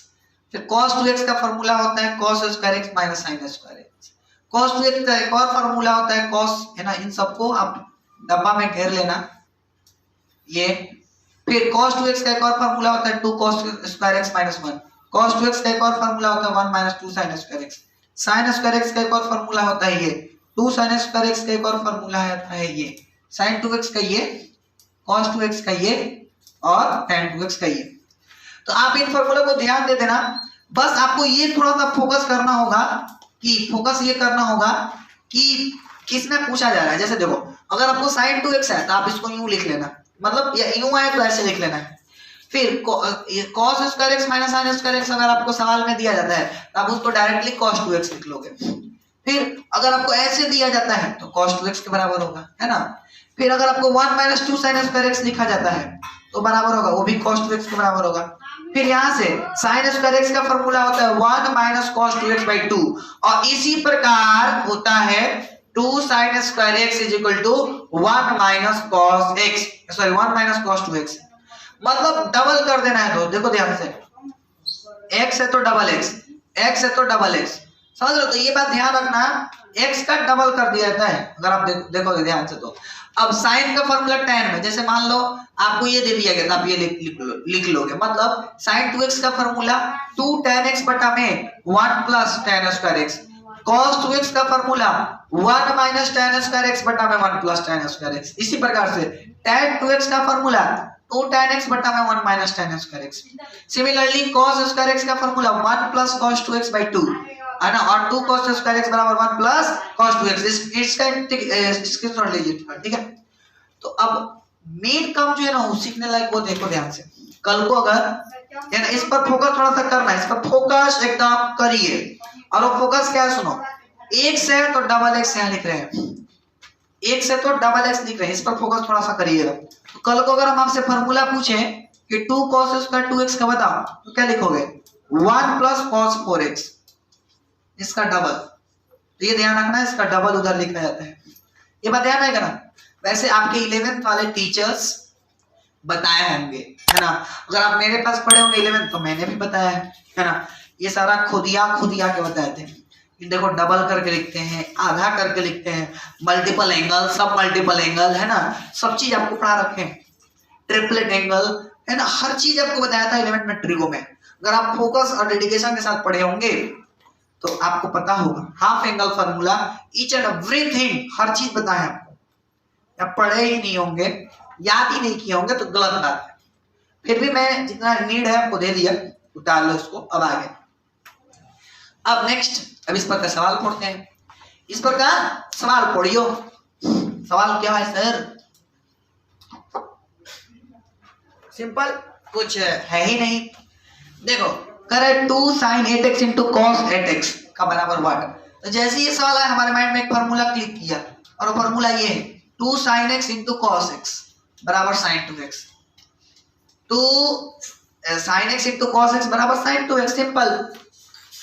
फिर cos 2x का फॉर्मूला होता है cos square x minus sin square x। cos 2x का एक और फॉर्मूला होता है cos, है ना? इन सबको आप डब्बा में घेर लेना ये। फिर cos 2x का एक और फॉर्मूला होता है 2 cos square x minus 1। cos 2x का एक और फॉर्मूला होता है 1 minus 2 sin square x। sin square x का एक और फॉर्मूला होता है ये 2 sin स्क्वायर x का एक और फॉर्मूला है ये sin 2x का ये, cos 2x का ये और tan 2x का ये। तो आप इन फॉर्मूला को ध्यान दे देना। बस आपको ये थोड़ा सा फोकस करना होगा कि किसमें पूछा जा रहा है। जैसे देखो, अगर आपको sin 2x है तो आप इसको यूं लिख लेना, मतलब या यूं आए तो ऐसे लिख लेना है। फिर cos square x minus sin square x अगर आपको सवाल में दिया जाता है तो आप उसको डायरेक्टली cos 2x लिख लोगे। फिर अगर आपको ऐसे दिया जाता है तो cos 2x के बराबर होगा, है ना? फिर अगर आपको 1 माइनस 2 sin स्क्वायर x लिखा जाता है तो बराबर होगा, वो भी cos 2x के बराबर होगा। फिर यहाँ से sin स्क्वायर x का फॉर्मूला होता है 1 माइनस cos 2x by 2, और इसी प्रकार होता है 2 sin square x is equal to 1 minus cos x, sorry 1 minus cos 2x। मतलब डबल कर देना है। तो देखो ध्यान से, x है तो डबल x है तो डबल x, समझ लो? तो ये बात ध्यान रखना, x का डबल कर दिया जाता है अगर आप देखोगे ध्यान से। तो अब sin का फॉर्मूला tan में, जैसे मान लो आपको ये दे दिया गया था, आप ये लिख लोगे, मतलब sin 2x का फॉर्मूला 2 tan x बटा में 1 plus tan square x। cos 2x का formula 1 minus tan square x बटा में 1 प्लस tan स्क्वायर x। इसी प्रकार से tan 2x का फॉर्मूला 2 tan x बटा में 1 minus tan square x। Similarly cos square x का formula 1 plus cos 2x by 2, है ना? और 2 cos स्क्वायर x बराबर 1 प्लस cos 2x। इसका स्क्रीनशॉट लीजिए, ठीक है? तो अब मेन काम जो है ना वो सीखने लायक, वो देखो ध्यान से। कल को अगर, है ना, इस पर फोकस थोड़ा सा करना है, इस पर फोकस एकदम करिए। और वो फोकस क्या है सुनो, एक से तो डबल एक्स यहाँ लिख रहे हैं, एक से तो डबल एक्स लिख रहे हैं, इस पर फोकस थोड़ा सा करिएगा। तो कल को अगर हम आपसे फॉर्मूला पूछे कि 2 cos स्क्वायर 2x का बताओ तो क्या लिखोगे? 1 प्लस cos 4x, इसका डबल। तो ये ध्यान रखना, इसका डबल उधर लिखा जाता है, ये बात ध्यान रहेगा ना। वैसे आपके 11th वाले टीचर्स बताए होंगे, है ना। अगर आप मेरे पास पढ़े होंगे 11th तो मैंने भी बताया है ना। ये सारा खुदिया के बताए थे। देखो डबल करके लिखते हैं, आधा करके लिखते हैं, मल्टीपल एंगल, सब मल्टीपल एंगल, है ना, सब चीज आपको पढ़ा रखे हैं, ट्रिपलेट एंगल, है ना, हर चीज आपको बताया था 11th में ट्रिगो में। अगर आप फोकस और डेडिकेशन के साथ पढ़े होंगे तो आपको पता होगा half angle formula, each and everything, हर चीज बताया आपको। या पढ़े ही नहीं होंगे, याद ही नहीं किए होंगे तो गलत बात है। फिर भी मैं जितना नीड है आपको दे दिया, उतार लो इसको। अब आगे, अब नेक्स्ट, अब इस पर का सवाल पढ़ते हैं। इस पर का सवाल पढ़ियो। सवाल क्या है सर? सिंपल, कुछ है ही नहीं। देखो करे 2 sin 8x into cos 8x का बराबर व्हाट। तो जैसे ये सवाल है हमारे माइंड में एक फार्मूला क्लिक किया, और वो फार्मूला ये है 2 sin x into cos x बराबर sin 2x। 2 sin x into cos x बराबर sin 2x, सिंपल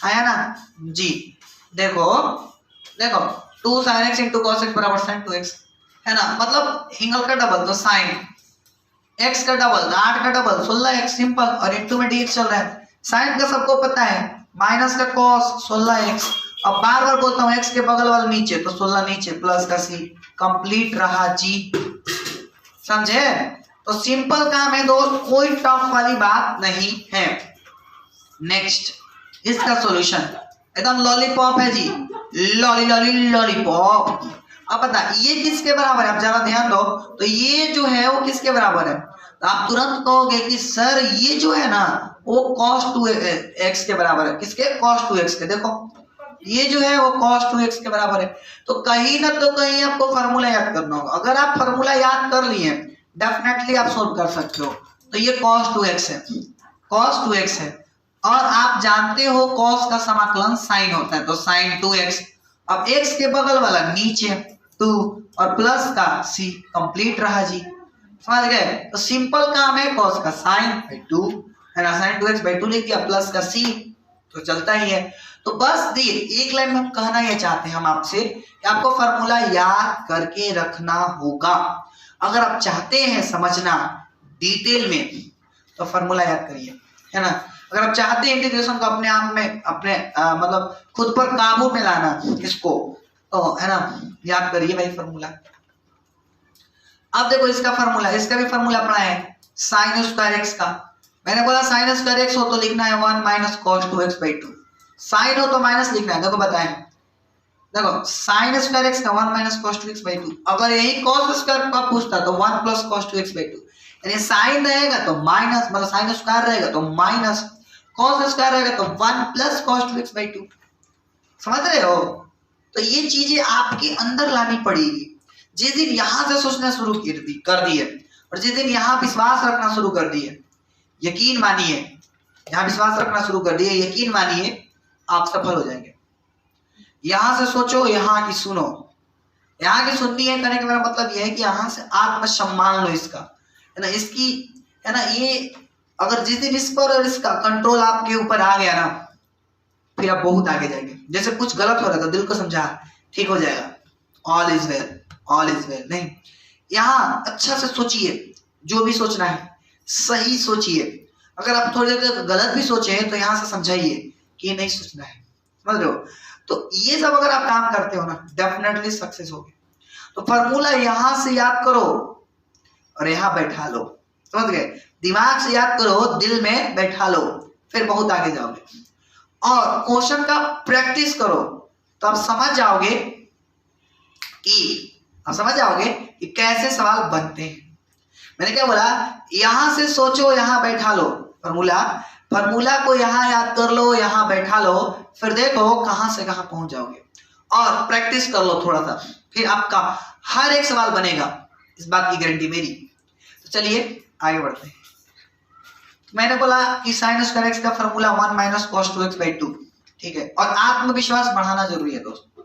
आया ना जी। देखो 2 sin x into cos x बराबर sin 2x, है ना, मतलब एंगल का डबल तो sin, x का डबल 8 का डबल 16x, सिंपल, और इनटू में dx चल रहा है। sin का सबको पता है, माइनस का cos 16x, अब बार बार बोलता हूँ x के बगल वाला नीचे तो 16 नीचे, प्लस का c, कंप्लीट रहा जी, समझे। तो सिंपल काम है दोस्त, कोई टफ वाली बात नहीं है। नेक्स्ट, इसका सॉल्यूशन एकदम लॉलीपॉप है जी, लॉलीपॉप। अब बता ये किसके बराबर है, आप जरा ध्यान दो। तो ये जो है वो किसके बराबर है? तो आप तुरंत कहोगे कि सर ये जो है ना वो cos 2x के बराबर है। किसके? cos 2x के। देखो ये जो है वो cos 2x के बराबर है। तो कहीं ना तो कहीं आपको फार्मूला याद करना होगा। अगर आप फार्मूला याद कर लिए डेफिनेटली आप सोल्व कर सकते हो। तो ये cos 2x है, cos 2x है, और आप जानते हो cos का समाकलन sin होता है, तो sin 2x। अब x के बगल वाला नीचे 2 और प्लस का c, कंप्लीट रहा जी, समझ गए। तो सिंपल काम है, cos का sin by 2, है ना, sin 2x by 2 लिख दिया, प्लस का c, तो चलता ही है। तो बस दिए एक लाइन में हम कहना ये चाहते हैं हम आपसे कि आपको फार्मूला याद करके रखना होगा। अगर आप चाहते हैं समझना डिटेल में तो फार्मूला याद करिए, है ना। अगर आप चाहते हैं इंटीग्रेशन को अपने आप में अपने मतलब खुद पर काबू में लाना इसको, तो है ना याद करिए भाई फार्मूला। अब देखो इसका फार्मूला, इसका भी फार्मूला पढ़ा है sin स्क्वायर x का। मैंने बोला sin स्क्वायर x हो तो लिखना है 1 minus cos 2x by 2, sin हो तो माइनस लिखना है। देखो बताएं, देखो sin स्क्वायर x का 1 माइनस cos 2x by 2, अगर यही cos स्क्वायर का पूछता तो 1 प्लस cos 2x by 2, यानी sin रहेगा तो माइनस, मतलब sin स्क्वायर रहेगा तो माइनस, cos स्क्वायर रहेगा तो 1 प्लस cos 2x by 2, समझ रहे हो। तो ये चीजें आपके अंदर लानी पड़ेगी। जिस दिन यहां से सोचना शुरू कर दिए और जिस दिन यहां विश्वास रखना शुरू कर दिए, यकीन मानिए, यहां विश्वास रखना शुरू कर दिए, यकीन मानिए आप सफल हो जाएंगे। यहां से सोचो, यहां की सुनो, यहाँ की सुननी है, कहने का मेरा मतलब यह है कि यहाँ से आत्मसम्मान लो इसका, है ना, इसकी, है ना। ये अगर जिस दिन इस पर और इसका कंट्रोल आपके ऊपर आ गया ना, फिर आप बहुत आगे जाएंगे। जैसे कुछ गलत हो रहा था, दिल को समझा, ठीक हो जाएगा, all is well, all is well. नहीं, यहाँ अच्छा से सोचिए, जो भी सोचना है सही सोचिए। अगर आप थोड़ी देर गलत भी सोचे तो यहाँ से समझाइए कि ये नहीं सोचना है, समझ रहे हो। तो ये सब अगर आप काम करते हो ना, डेफिनेटली सक्सेस होगे। तो फार्मूला यहां से याद करो और यहां बैठा लो, समझ गए। दिमाग से याद करो, दिल में बैठा लो, फिर बहुत आगे जाओगे। और क्वेश्चन का प्रैक्टिस करो तो आप समझ जाओगे कि कैसे सवाल बनते हैं। मैंने क्या बोला, यहां से सोचो, यहां बैठा लो फार्मूला को यहां याद कर लो, यहां बैठा लो, फिर देखो कहां से कहां पहुंच जाओगे। और प्रैक्टिस कर लो थोड़ा सा, फिर आपका हर एक सवाल बनेगा, इस बात की गारंटी मेरी। तो चलिए आगे बढ़ते हैं। मैंने बोला कि sin स्क्वायर x का formula 1 minus cos 2x by 2, ठीक है। और आत्मविश्वास बढ़ाना जरूरी है दोस्तों।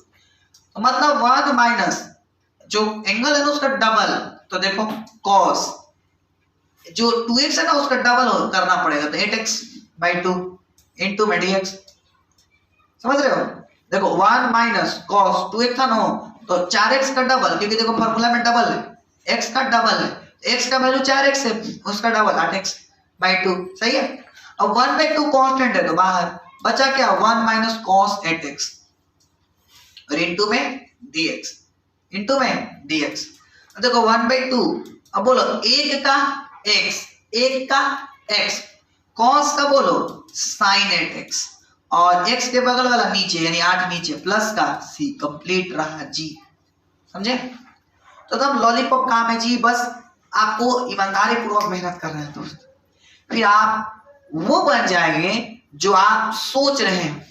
तो मतलब 1 माइनस जो एंगल है ना उसका डबल, तो देखो cos जो 2x है ना उसका डबल करना पड़ेगा, तो 8x/2 इंटू में dx, समझ रहे हो। देखो 1 माइनस cos 2x था ना, तो 4x का डबल, क्योंकि देखो फॉर्मूला में डबल है, x का डबल है, x का वैल्यू 4x है, उसका डबल 8x/2, सही है। अब 1/2 कांस्टेंट है तो बाहर बचा क्या, 1 माइनस cos 8x और इंटू में dx, इंटू में dx। देखो 1/2, अब बोलो 1 का x, 1 का x, cos का बोलो sin 8x और x के बगल वाला नीचे यानी 8 नीचे प्लस का c, कंप्लीट रहा जी, समझे। तो तब लॉलीपॉप काम है जी, बस आपको ईमानदारी पूर्वक मेहनत करना है दोस्त, फिर आप वो बन जाएंगे जो आप सोच रहे हैं।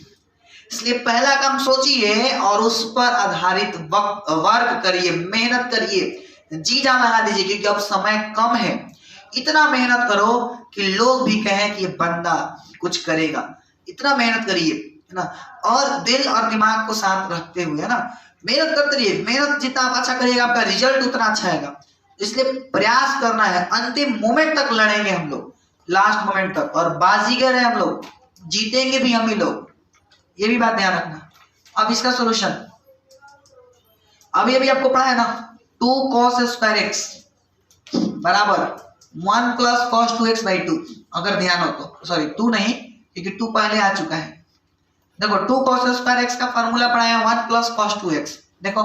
इसलिए पहला काम सोचिए और उस पर आधारित वर्क करिए, मेहनत करिए, जी जान लगा दीजिए, क्योंकि अब समय कम है। इतना मेहनत करो कि लोग भी कहें कि ये बंदा कुछ करेगा, इतना मेहनत करिए, है ना। और दिल और दिमाग को शांत रखते हुए, है ना, मेहनत करते रहिए। मेहनत जितना आप अच्छा करिएगा आपका रिजल्ट उतना अच्छा आएगा। इसलिए प्रयास करना है, अंतिम मोमेंट तक लड़ेंगे हम लोग, लास्ट मोमेंट तक, और बाजीगर है हम लोग, जीतेंगे भी हम ही लोग, ये भी बात ध्यान रखना। अब इसका सॉल्यूशन अभी आपको पढ़ा है ना, 2 cos स्क्वायर x बराबर 1 प्लस cos 2x/2, अगर ध्यान हो तो, सॉरी 2 नहीं क्योंकि 2 पहले आ चुका है। देखो 2 cos स्क्वायर x का फॉर्मूला पढ़ाया 1 प्लस cos 2x, देखो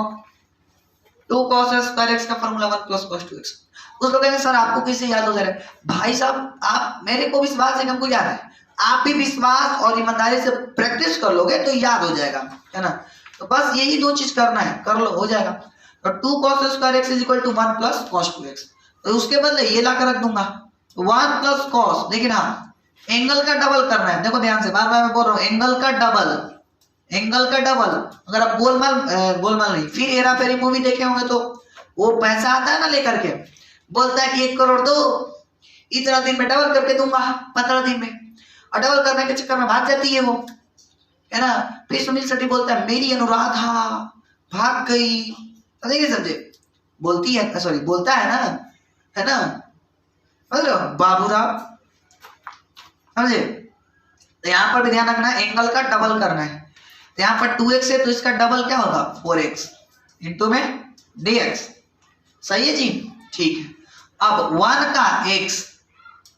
2 cos स्क्वायर x का फॉर्मूला 1 प्लस cos 2x। कुछ लोग कहेंगे सर आपको कैसे याद हो जा रहा है, भाई साहब आप, मेरे को विश्वास है कि हमको याद है, आप भी विश्वास और ईमानदारी से प्रैक्टिस कर लोगे तो याद हो जाएगा, है ना। तो बस यही 2 चीज करना है, कर लो हो जाएगा। तो 2 cos square x equal to 1 plus cos 2x, तो उसके बदले ये ला कर रख दूंगा 1 प्लस cos, लेकिन हाँ एंगल का डबल करना है, देखो ध्यान से, बार बार मैं बोल रहा हूँ एंगल का डबल, एंगल का डबल। अगर आप गोलमाल नहीं, फिर हेरा फेरी मूवी देखे होंगे तो वो पैसा आता है ना लेकर के, बोलता है कि 1 करोड़ दो, इतना दिन में डबल करके दूंगा 15 दिन में, और डबल करने के चक्कर में भाग जाती है वो, है ना। फिर सुनील शेट्टी बोलता है मेरी अनुराधा भाग गई, समझे, बोलती है, सॉरी बोलता है ना, है ना, मतलब बाबूराव, समझे। तो यहाँ पर भी ध्यान रखना है एंगल का डबल करना है। तो यहाँ पर 2x है तो इसका डबल क्या होगा 4x इंटू में dx, सही है जी, ठीक है। अब 1 का x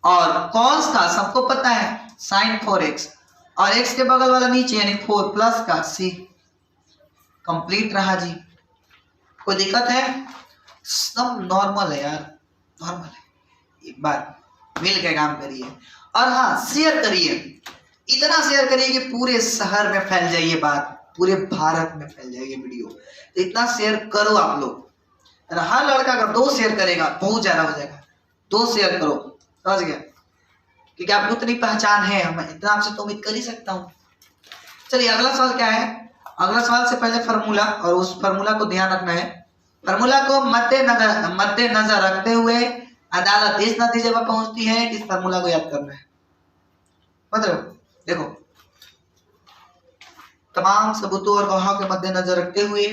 और cos का सबको पता है sin 4x, और x के बगल वाला नीचे यानी 4 प्लस का c, कंप्लीट रहा जी। कोई दिक्कत है, सब नॉर्मल है यार, नॉर्मल है। एक बार मिल के काम करिए, और हाँ शेयर करिए, इतना शेयर करिए कि पूरे शहर में फैल जाइए बात, पूरे भारत में फैल जाइए वीडियो। तो इतना शेयर करो आप लोग, है ना। हर लड़का अगर 2 शेयर करेगा बहुत ज्यादा हो जाएगा, 2 शेयर करो, समझ गया, क्योंकि आपको उतनी पहचान है, मैं इतना आपसे तो उम्मीद कर ही सकता हूँ। चलिए अगला सवाल क्या है, अगला सवाल से पहले फार्मूला, और उस फार्मूला को ध्यान रखना है। फार्मूला को मद्देनजर रखते हुए अदालत इस नतीजे पर पहुंचती है कि इस फार्मूला को याद करना है। मतलब देखो तमाम सबूतों और गवाहों के मद्देनजर रखते हुए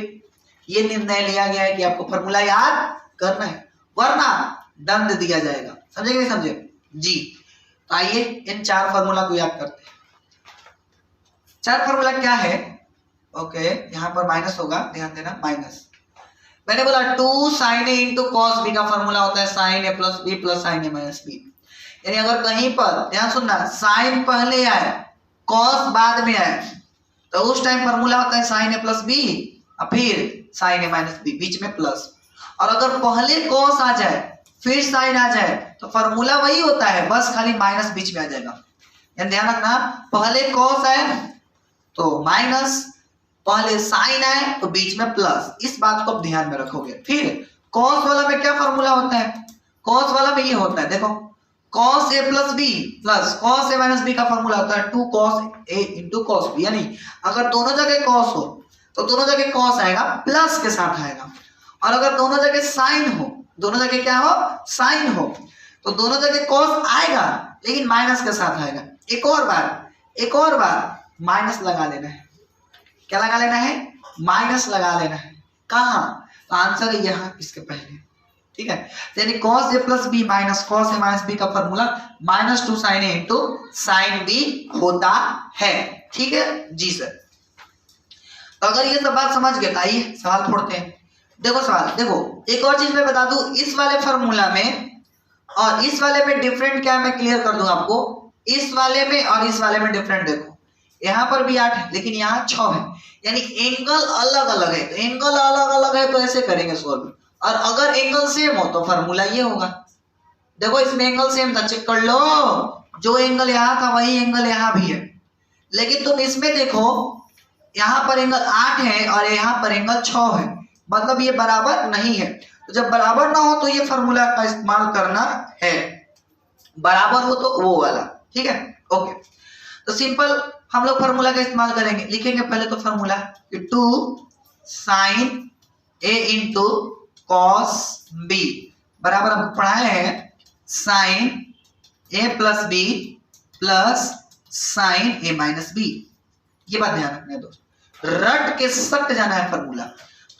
ये निर्णय लिया गया है कि आपको फार्मूला याद करना है, वरना दंड दिया जाएगा, समझे कि नहीं समझे जी। तो आइए इन 4 फार्मूला को याद करते हैं। 4 फार्मूला क्या है, ओके, यहाँ पर माइनस होगा, ध्यान देना माइनस। मैंने बोला 2 sin a into cos B का फॉर्मूला होता है sin a plus B plus sin a minus B. यानी अगर कहीं पर ध्यान सुनना sin पहले आए कॉस बाद में आए तो उस टाइम फॉर्मूला होता है sin a प्लस बी और फिर sin a माइनस बी, बीच में प्लस। और अगर पहले कॉस आ जाए फिर sin आ जाए तो फॉर्मूला वही होता है, बस खाली माइनस बीच में आ जाएगा। यानी ध्यान रखना, पहले कॉस आए तो माइनस, पहले साइन आए तो बीच में प्लस, इस बात को आप ध्यान में रखोगे। फिर कॉस वाला में क्या फॉर्मूला होता है, कॉस वाला में ये होता है, देखो cos A plus B plus cos A minus B का फॉर्मूला होता है 2 cos a into cos B. यानी अगर दोनों जगह कॉस हो तो दोनों जगह कॉस आएगा, प्लस के साथ आएगा, और अगर दोनों जगह साइन हो, दोनों जगह क्या हो साइन हो, तो दोनों जगह कॉस आएगा लेकिन माइनस के साथ आएगा। एक और बार माइनस लगा लेना है, क्या लगा लेना है माइनस लगा लेना है। कहाँ? तो आंसर है यहाँ इसके पहले, ठीक है। यानी cos a plus b minus cos a minus B का formula -2 sin a into sine b होता है, ठीक है जी सर। तो अगर ये सब बात समझ गए, आइए सवाल फोड़ते हैं। देखो सवाल, देखो एक और चीज मैं बता दूं, इस वाले फॉर्मूला में और इस वाले में डिफरेंट क्या मैं क्लियर कर दूं आपको। इस वाले में और इस वाले में डिफरेंट देखो, यहाँ पर भी 8 है लेकिन यहाँ 6 है, यानी एंगल अलग अलग है। तो एंगल अलग अलग है तो ऐसे करेंगे सॉल्व, और अगर एंगल सेम हो तो फॉर्मूला ये होगा। देखो इसमें एंगल सेम था, चेक कर लो, जो एंगल यहाँ था वही एंगल यहाँ भी है। लेकिन तुम इसमें देखो, यहाँ पर एंगल 8 है और यहाँ पर एंगल 6 है, मतलब ये बराबर नहीं है। तो जब बराबर ना हो तो ये फॉर्मूला का इस्तेमाल करना है, बराबर हो तो वो वाला, ठीक है ओके। तो सिंपल हम लोग फॉर्मूला का इस्तेमाल करेंगे, लिखेंगे पहले तो formula 2 sin a into cos b बराबर हम पढ़ाए हैं sin a plus B plus sin a minus B. ये बात ध्यान रखना है दोस्त, रट के सट जाना है फॉर्मूला।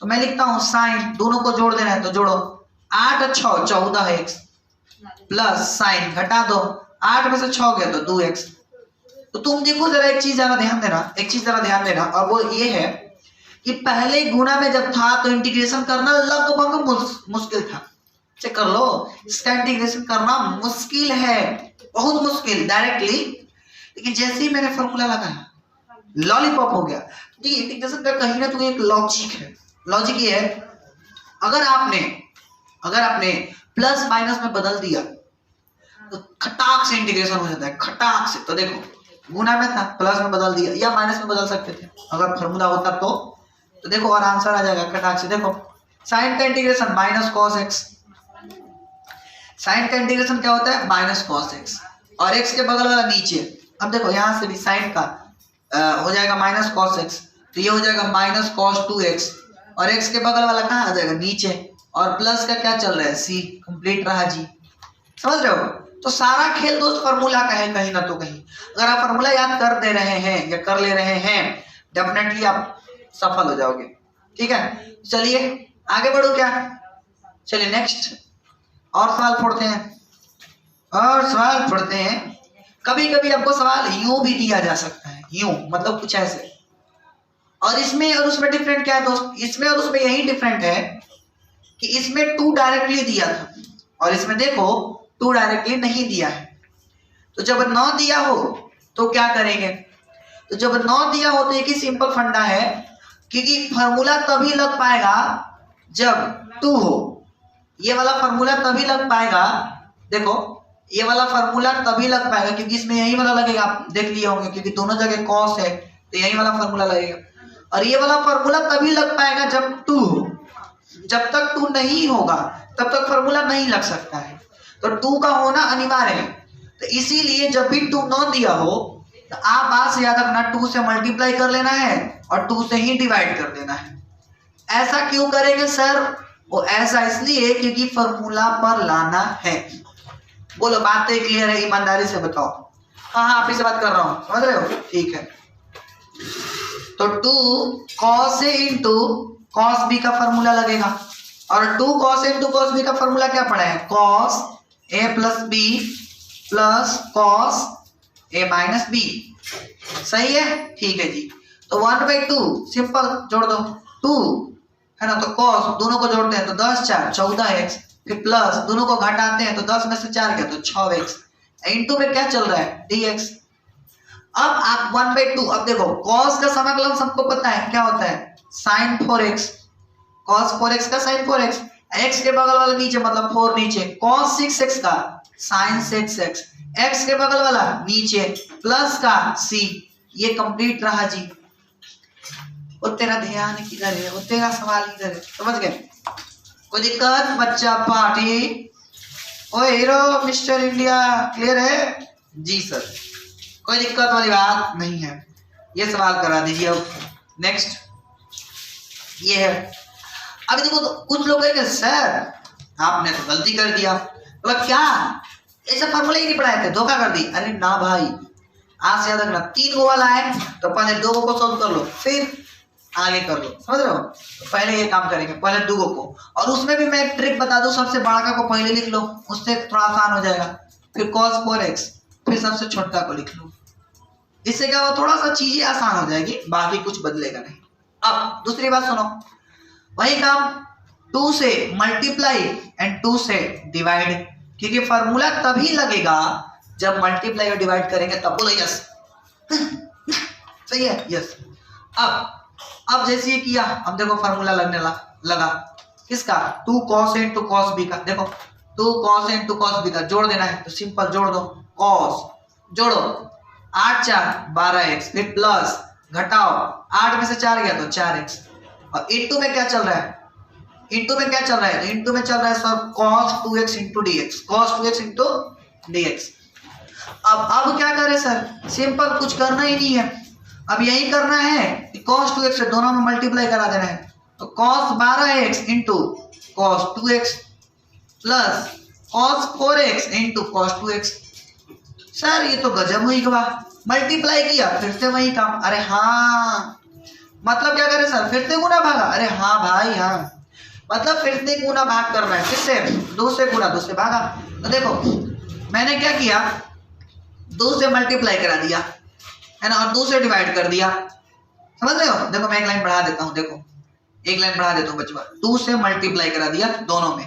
तो मैं लिखता हूं साइन, दोनों को जोड़ देना है तो जोड़ो, 8 और 6 14x प्लस साइन घटा दो, 8 में से 6 गया तो 2x। तो तुम देखो जरा एक चीज जरा ध्यान देना, एक चीज जरा ध्यान देना, और वो ये है कि पहले गुणा में जब था तो इंटीग्रेशन करना लगभग मुश्किल था। चेक कर लो, इसका इंटीग्रेशन करना मुश्किल है, बहुत मुश्किल डायरेक्टली। लेकिन जैसे ही मैंने फॉर्मूला लगाया लॉलीपॉप हो गया। देखिए इंटीग्रेशन का कहीं ना कहीं एक लॉजिक है। लॉजिक ये है, अगर आपने प्लस माइनस में बदल दिया तो खटाक से इंटीग्रेशन हो जाता है, खटाक से। तो देखो गुना में था, प्लस में बदल दिया, या माइनस में बदल सकते थे अगर फॉर्मूला होता तो देखो और आंसर आ जाएगा खटाक से। देखो साइन का integration minus cos x, sine का इंटीग्रेशन क्या होता है माइनस कॉस एक्स, और एक्स के बगल वाला नीचे। अब देखो यहां से भी साइन का हो जाएगा माइनस कॉस एक्स, तो ये हो जाएगा माइनस कॉस 2x, और x के बगल वाला कहाँ आ जाएगा नीचे, और प्लस का क्या चल रहा है c, कंप्लीट रहा जी। समझ रहे हो? तो सारा खेल दोस्त फॉर्मूला का है कहीं ना तो कहीं। अगर आप फॉर्मूला याद कर दे रहे हैं या कर ले रहे हैं डेफिनेटली आप सफल हो जाओगे, ठीक है। चलिए आगे बढ़ो क्या, चलिए नेक्स्ट और सवाल फोड़ते हैं। कभी कभी आपको सवाल यूं भी दिया जा सकता है, यूं मतलब कुछ ऐसे, और इसमें और उसमें डिफरेंट क्या है दोस्त, इसमें और उसमें यही डिफरेंट है कि इसमें 2 डायरेक्टली दिया था और इसमें देखो 2 डायरेक्टली नहीं दिया है। तो जब 9 दिया हो तो क्या करेंगे, तो जब 9 दिया हो तो एक ही सिंपल फंडा है, क्योंकि फॉर्मूला तभी लग पाएगा जब 2 हो। ये वाला फॉर्मूला तभी लग पाएगा, देखो ये वाला फॉर्मूला तभी लग पाएगा क्योंकि इसमें यही वाला लगेगा, आप देख लिए होंगे क्योंकि दोनों जगह कॉस है तो यही वाला फॉर्मूला लगेगा। और ये वाला फॉर्मूला तभी लग पाएगा जब 2 हो, जब तक 2 नहीं होगा तब तक फॉर्मूला नहीं लग सकता है। तो 2 का होना अनिवार्य है। तो इसीलिए जब भी 2 न दिया हो तो आप बात से याद रखना 2 से मल्टीप्लाई कर लेना है और 2 से ही डिवाइड कर देना है। ऐसा क्यों करेंगे सर, वो ऐसा इसलिए क्योंकि फॉर्मूला पर लाना है। बोलो बातें क्लियर है, ईमानदारी से बताओ। हाँ आप ही से बात कर रहा हूँ, समझ रहे हो, ठीक है। तो 2 cos a into cos b का फॉर्मूला लगेगा, और 2 cos a into cos b का फॉर्मूला क्या पढ़ा है, cos a plus b plus cos a minus b। सही है, ठीक है जी। तो 1/2 सिंपल जोड़ दो, 2 है ना, तो cos दोनों को जोड़ते हैं तो 10 4 14x, फिर प्लस दोनों को घटाते हैं तो 10 में से 4 गया तो 6x, इंटू में क्या चल रहा है dx। अब आप 1/2, अब देखो cos का समाकलन सबको पता है क्या होता है, sin 4x, cos 4x का sin 4x, x के बगल वाला नीचे मतलब 4 नीचे, cos 6x का sin 6x, x के बगल वाला नीचे प्लस का c, ये कंप्लीट रहा जी। वो तेरा ध्यान किधर है, वो तेरा सवाल किधर है, समझ गए? कोई दिक्कत बच्चा पार्टी, ओ हीरो मिस्टर इंडिया क्लियर है जी सर, कोई दिक्कत वाली बात नहीं है। ये सवाल करा दीजिए। अब नेक्स्ट ये है, अभी देखो तो कुछ लोग कहेंगे सर आपने तो गलती कर दिया, तो क्या ऐसा फॉर्मूला ही नहीं पढ़ाए थे, धोखा कर दी। अरे ना भाई, आज से याद रखना 3 को वाला है तो पहले 2 को सॉल्व कर लो, फिर आगे कर लो, समझ रहे हो। तो पहले ये काम करेंगे, पहले दुगो को, और उसमें भी मैं एक ट्रिक बता दूं, सबसे बड़ा को पहले लिख लो, उससे थोड़ा आसान हो जाएगा। फिर cos 4x, फिर सबसे छोटा को लिख लो। इससे क्या हो, थोड़ा सा चीजें आसान हो जाएगी, बाकी कुछ बदलेगा नहीं। अब दूसरी बात सुनो, वही काम 2 से मल्टीप्लाई एंड 2 से डिवाइड, क्योंकि फॉर्मूला तभी लगेगा जब मल्टीप्लाई और डिवाइड करेंगे तब। बोलो यस, सही है, यस। अब जैसे ये किया, अब देखो फॉर्मूला लगने लगा किसका, 2 cos into cos b का। देखो 2 cos into cos b का जोड़ देना है तो सिंपल जोड़ दो, cos जोड़ो 8 4 12x, फिर प्लस घटाओ 8 में से 4 गया तो 4x, और इनटू में क्या चल रहा है, इनटू में क्या चल रहा है, तो इनटू में चल रहा है sir cos 2x into dx, cos 2x into dx। अब क्या करें सर, सिंपल, कुछ करना ही नहीं है, अब यही करना है, cos 2x से दोनों में मल्टीप्लाई करा देना है, तो cos 12x into cos 2x plus cos 4x into cos 2x। Sir ये तो गजब हुई गवा, मल्टीप्लाई किया फिर से वही काम। अरे हाँ, मतलब क्या करें सर, फिर से गुना भागा। अरे हाँ भाई हाँ, मतलब फिर से गुना भाग करना है, किससे, 2 से गुना 2 से भागा। तो देखो मैंने क्या किया, 2 से मल्टीप्लाई करा दिया है ना, और 2 से डिवाइड कर दिया, समझ रहे हो। देखो मैं एक लाइन बढ़ा देता हूँ, देखो एक लाइन बढ़ा देता हूँ बच्चों, 2 से मल्टीप्लाई करा दिया दोनों में,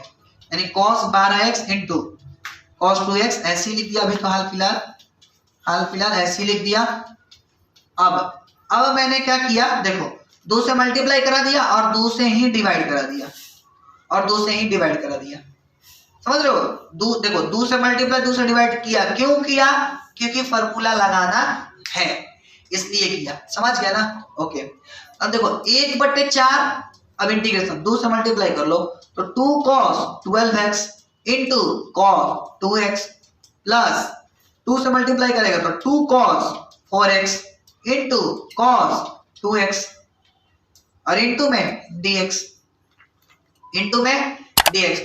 यानी cos 12x into cos 2x, ऐसे ही लिख दिया अभी तो हाल फिलहाल ऐसे ही लिख दिया। अब मैंने क्या किया, देखो 2 से मल्टीप्लाई करा दिया और 2 से ही डिवाइड करा दिया, समझ रहे हो। देखो 2 से मल्टीप्लाई 2 से डिवाइड किया, क्यों किया, क्योंकि फॉर्मूला लगाना है इसलिए किया, समझ गया ना। ओके, अब देखो 1/4, अब इंटीग्रेशन 2 से मल्टीप्लाई कर लो तो 2 cos 12x into cos 2x plus 2 से मल्टीप्लाई करेगा तो 2 cos 4x into cos 2x, और इंटू में dx,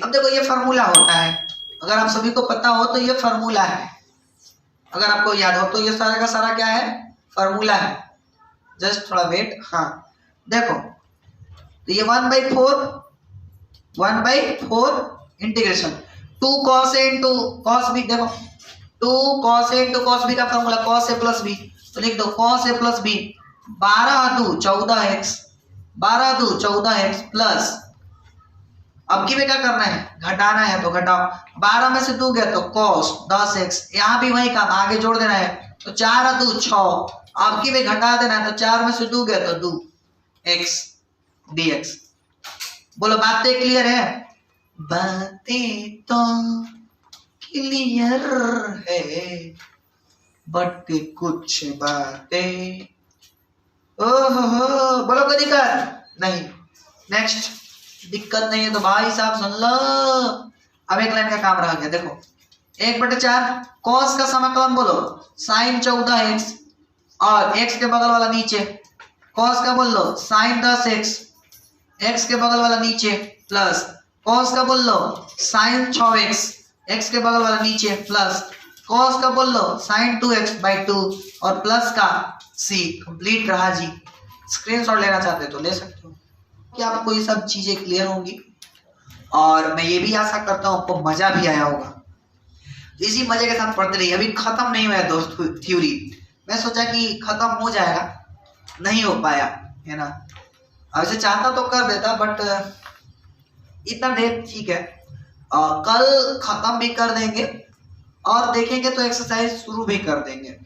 अब देखो ये फॉर्मूला होता है, अगर आप सभी को पता हो तो ये फॉर्मूला है, अगर आपको याद हो तो ये सारा का सारा क्या है, फॉर्मूला है। जस्ट थोड़ा वेट, हाँ देखो तो ये 1/4 integration 2 cos a into cos b, देखो 2 cos a into cos b का formula cos a plus b, तो लिख दो cos a plus b 12 2 14x plus, अब की में क्या करना है, घटाना है तो घटाओ, 12 में से 2 गया तो cos 10x, यहाँ भी वही काम, आगे जोड़ देना है तो 4 2 6, अब की में घटा देना है तो 4 में से 2 गया तो 2x dx। बोलो बातें क्लियर है, बातें तो क्लियर है बट कुछ बातें, ओहो, बोलो कोई दिक्कत नहीं, नेक्स्ट, दिक्कत नहीं है तो भाई साहब सुन लो। अब एक लाइन का काम रह गया, देखो 1/4 cos का समाकलन बोलो sin 14x, और x के बगल वाला नीचे, cos का बोल लो sin 10x, x के बगल वाला नीचे, प्लस cos का बोल लो sin 6x, x के बगल वाला नीचे, प्लस cos का बोल लो sin 2x/2, और प्लस का c, कंप्लीट रहा जी। स्क्रीनशॉट लेना चाहते तो ले सकते हो। कि आपको ये सब चीजें क्लियर होंगी, और मैं ये भी आशा करता हूँ आपको मजा भी आया होगा। तो इसी मजे के साथ पढ़ते रहिए, अभी खत्म नहीं हुआ है दोस्त थ्योरी, मैं सोचा कि खत्म हो जाएगा, नहीं हो पाया है ना, वैसे चाहता तो कर देता बट इतना देर ठीक है, कल खत्म भी कर देंगे, और देखेंगे तो एक्सरसाइज शुरू भी कर देंगे,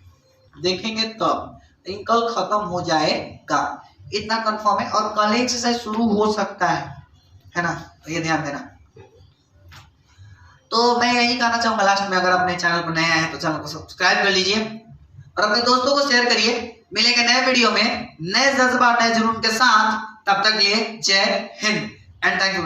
देखेंगे तब, लेकिन कल खत्म हो जाएगा इतना कंफर्म है, और कल एक्सरसाइज शुरू हो सकता है ना, तो ये ध्यान देना। तो मैं यही कहना चाहूंगा लास्ट में, अगर अपने चैनल पर नया है तो चैनल को सब्सक्राइब कर लीजिए और अपने दोस्तों को शेयर करिए। मिलेंगे नए वीडियो में नए जज्बात नए जुनून के साथ, तब तक लिए जय हिंद एंड थैंक यू।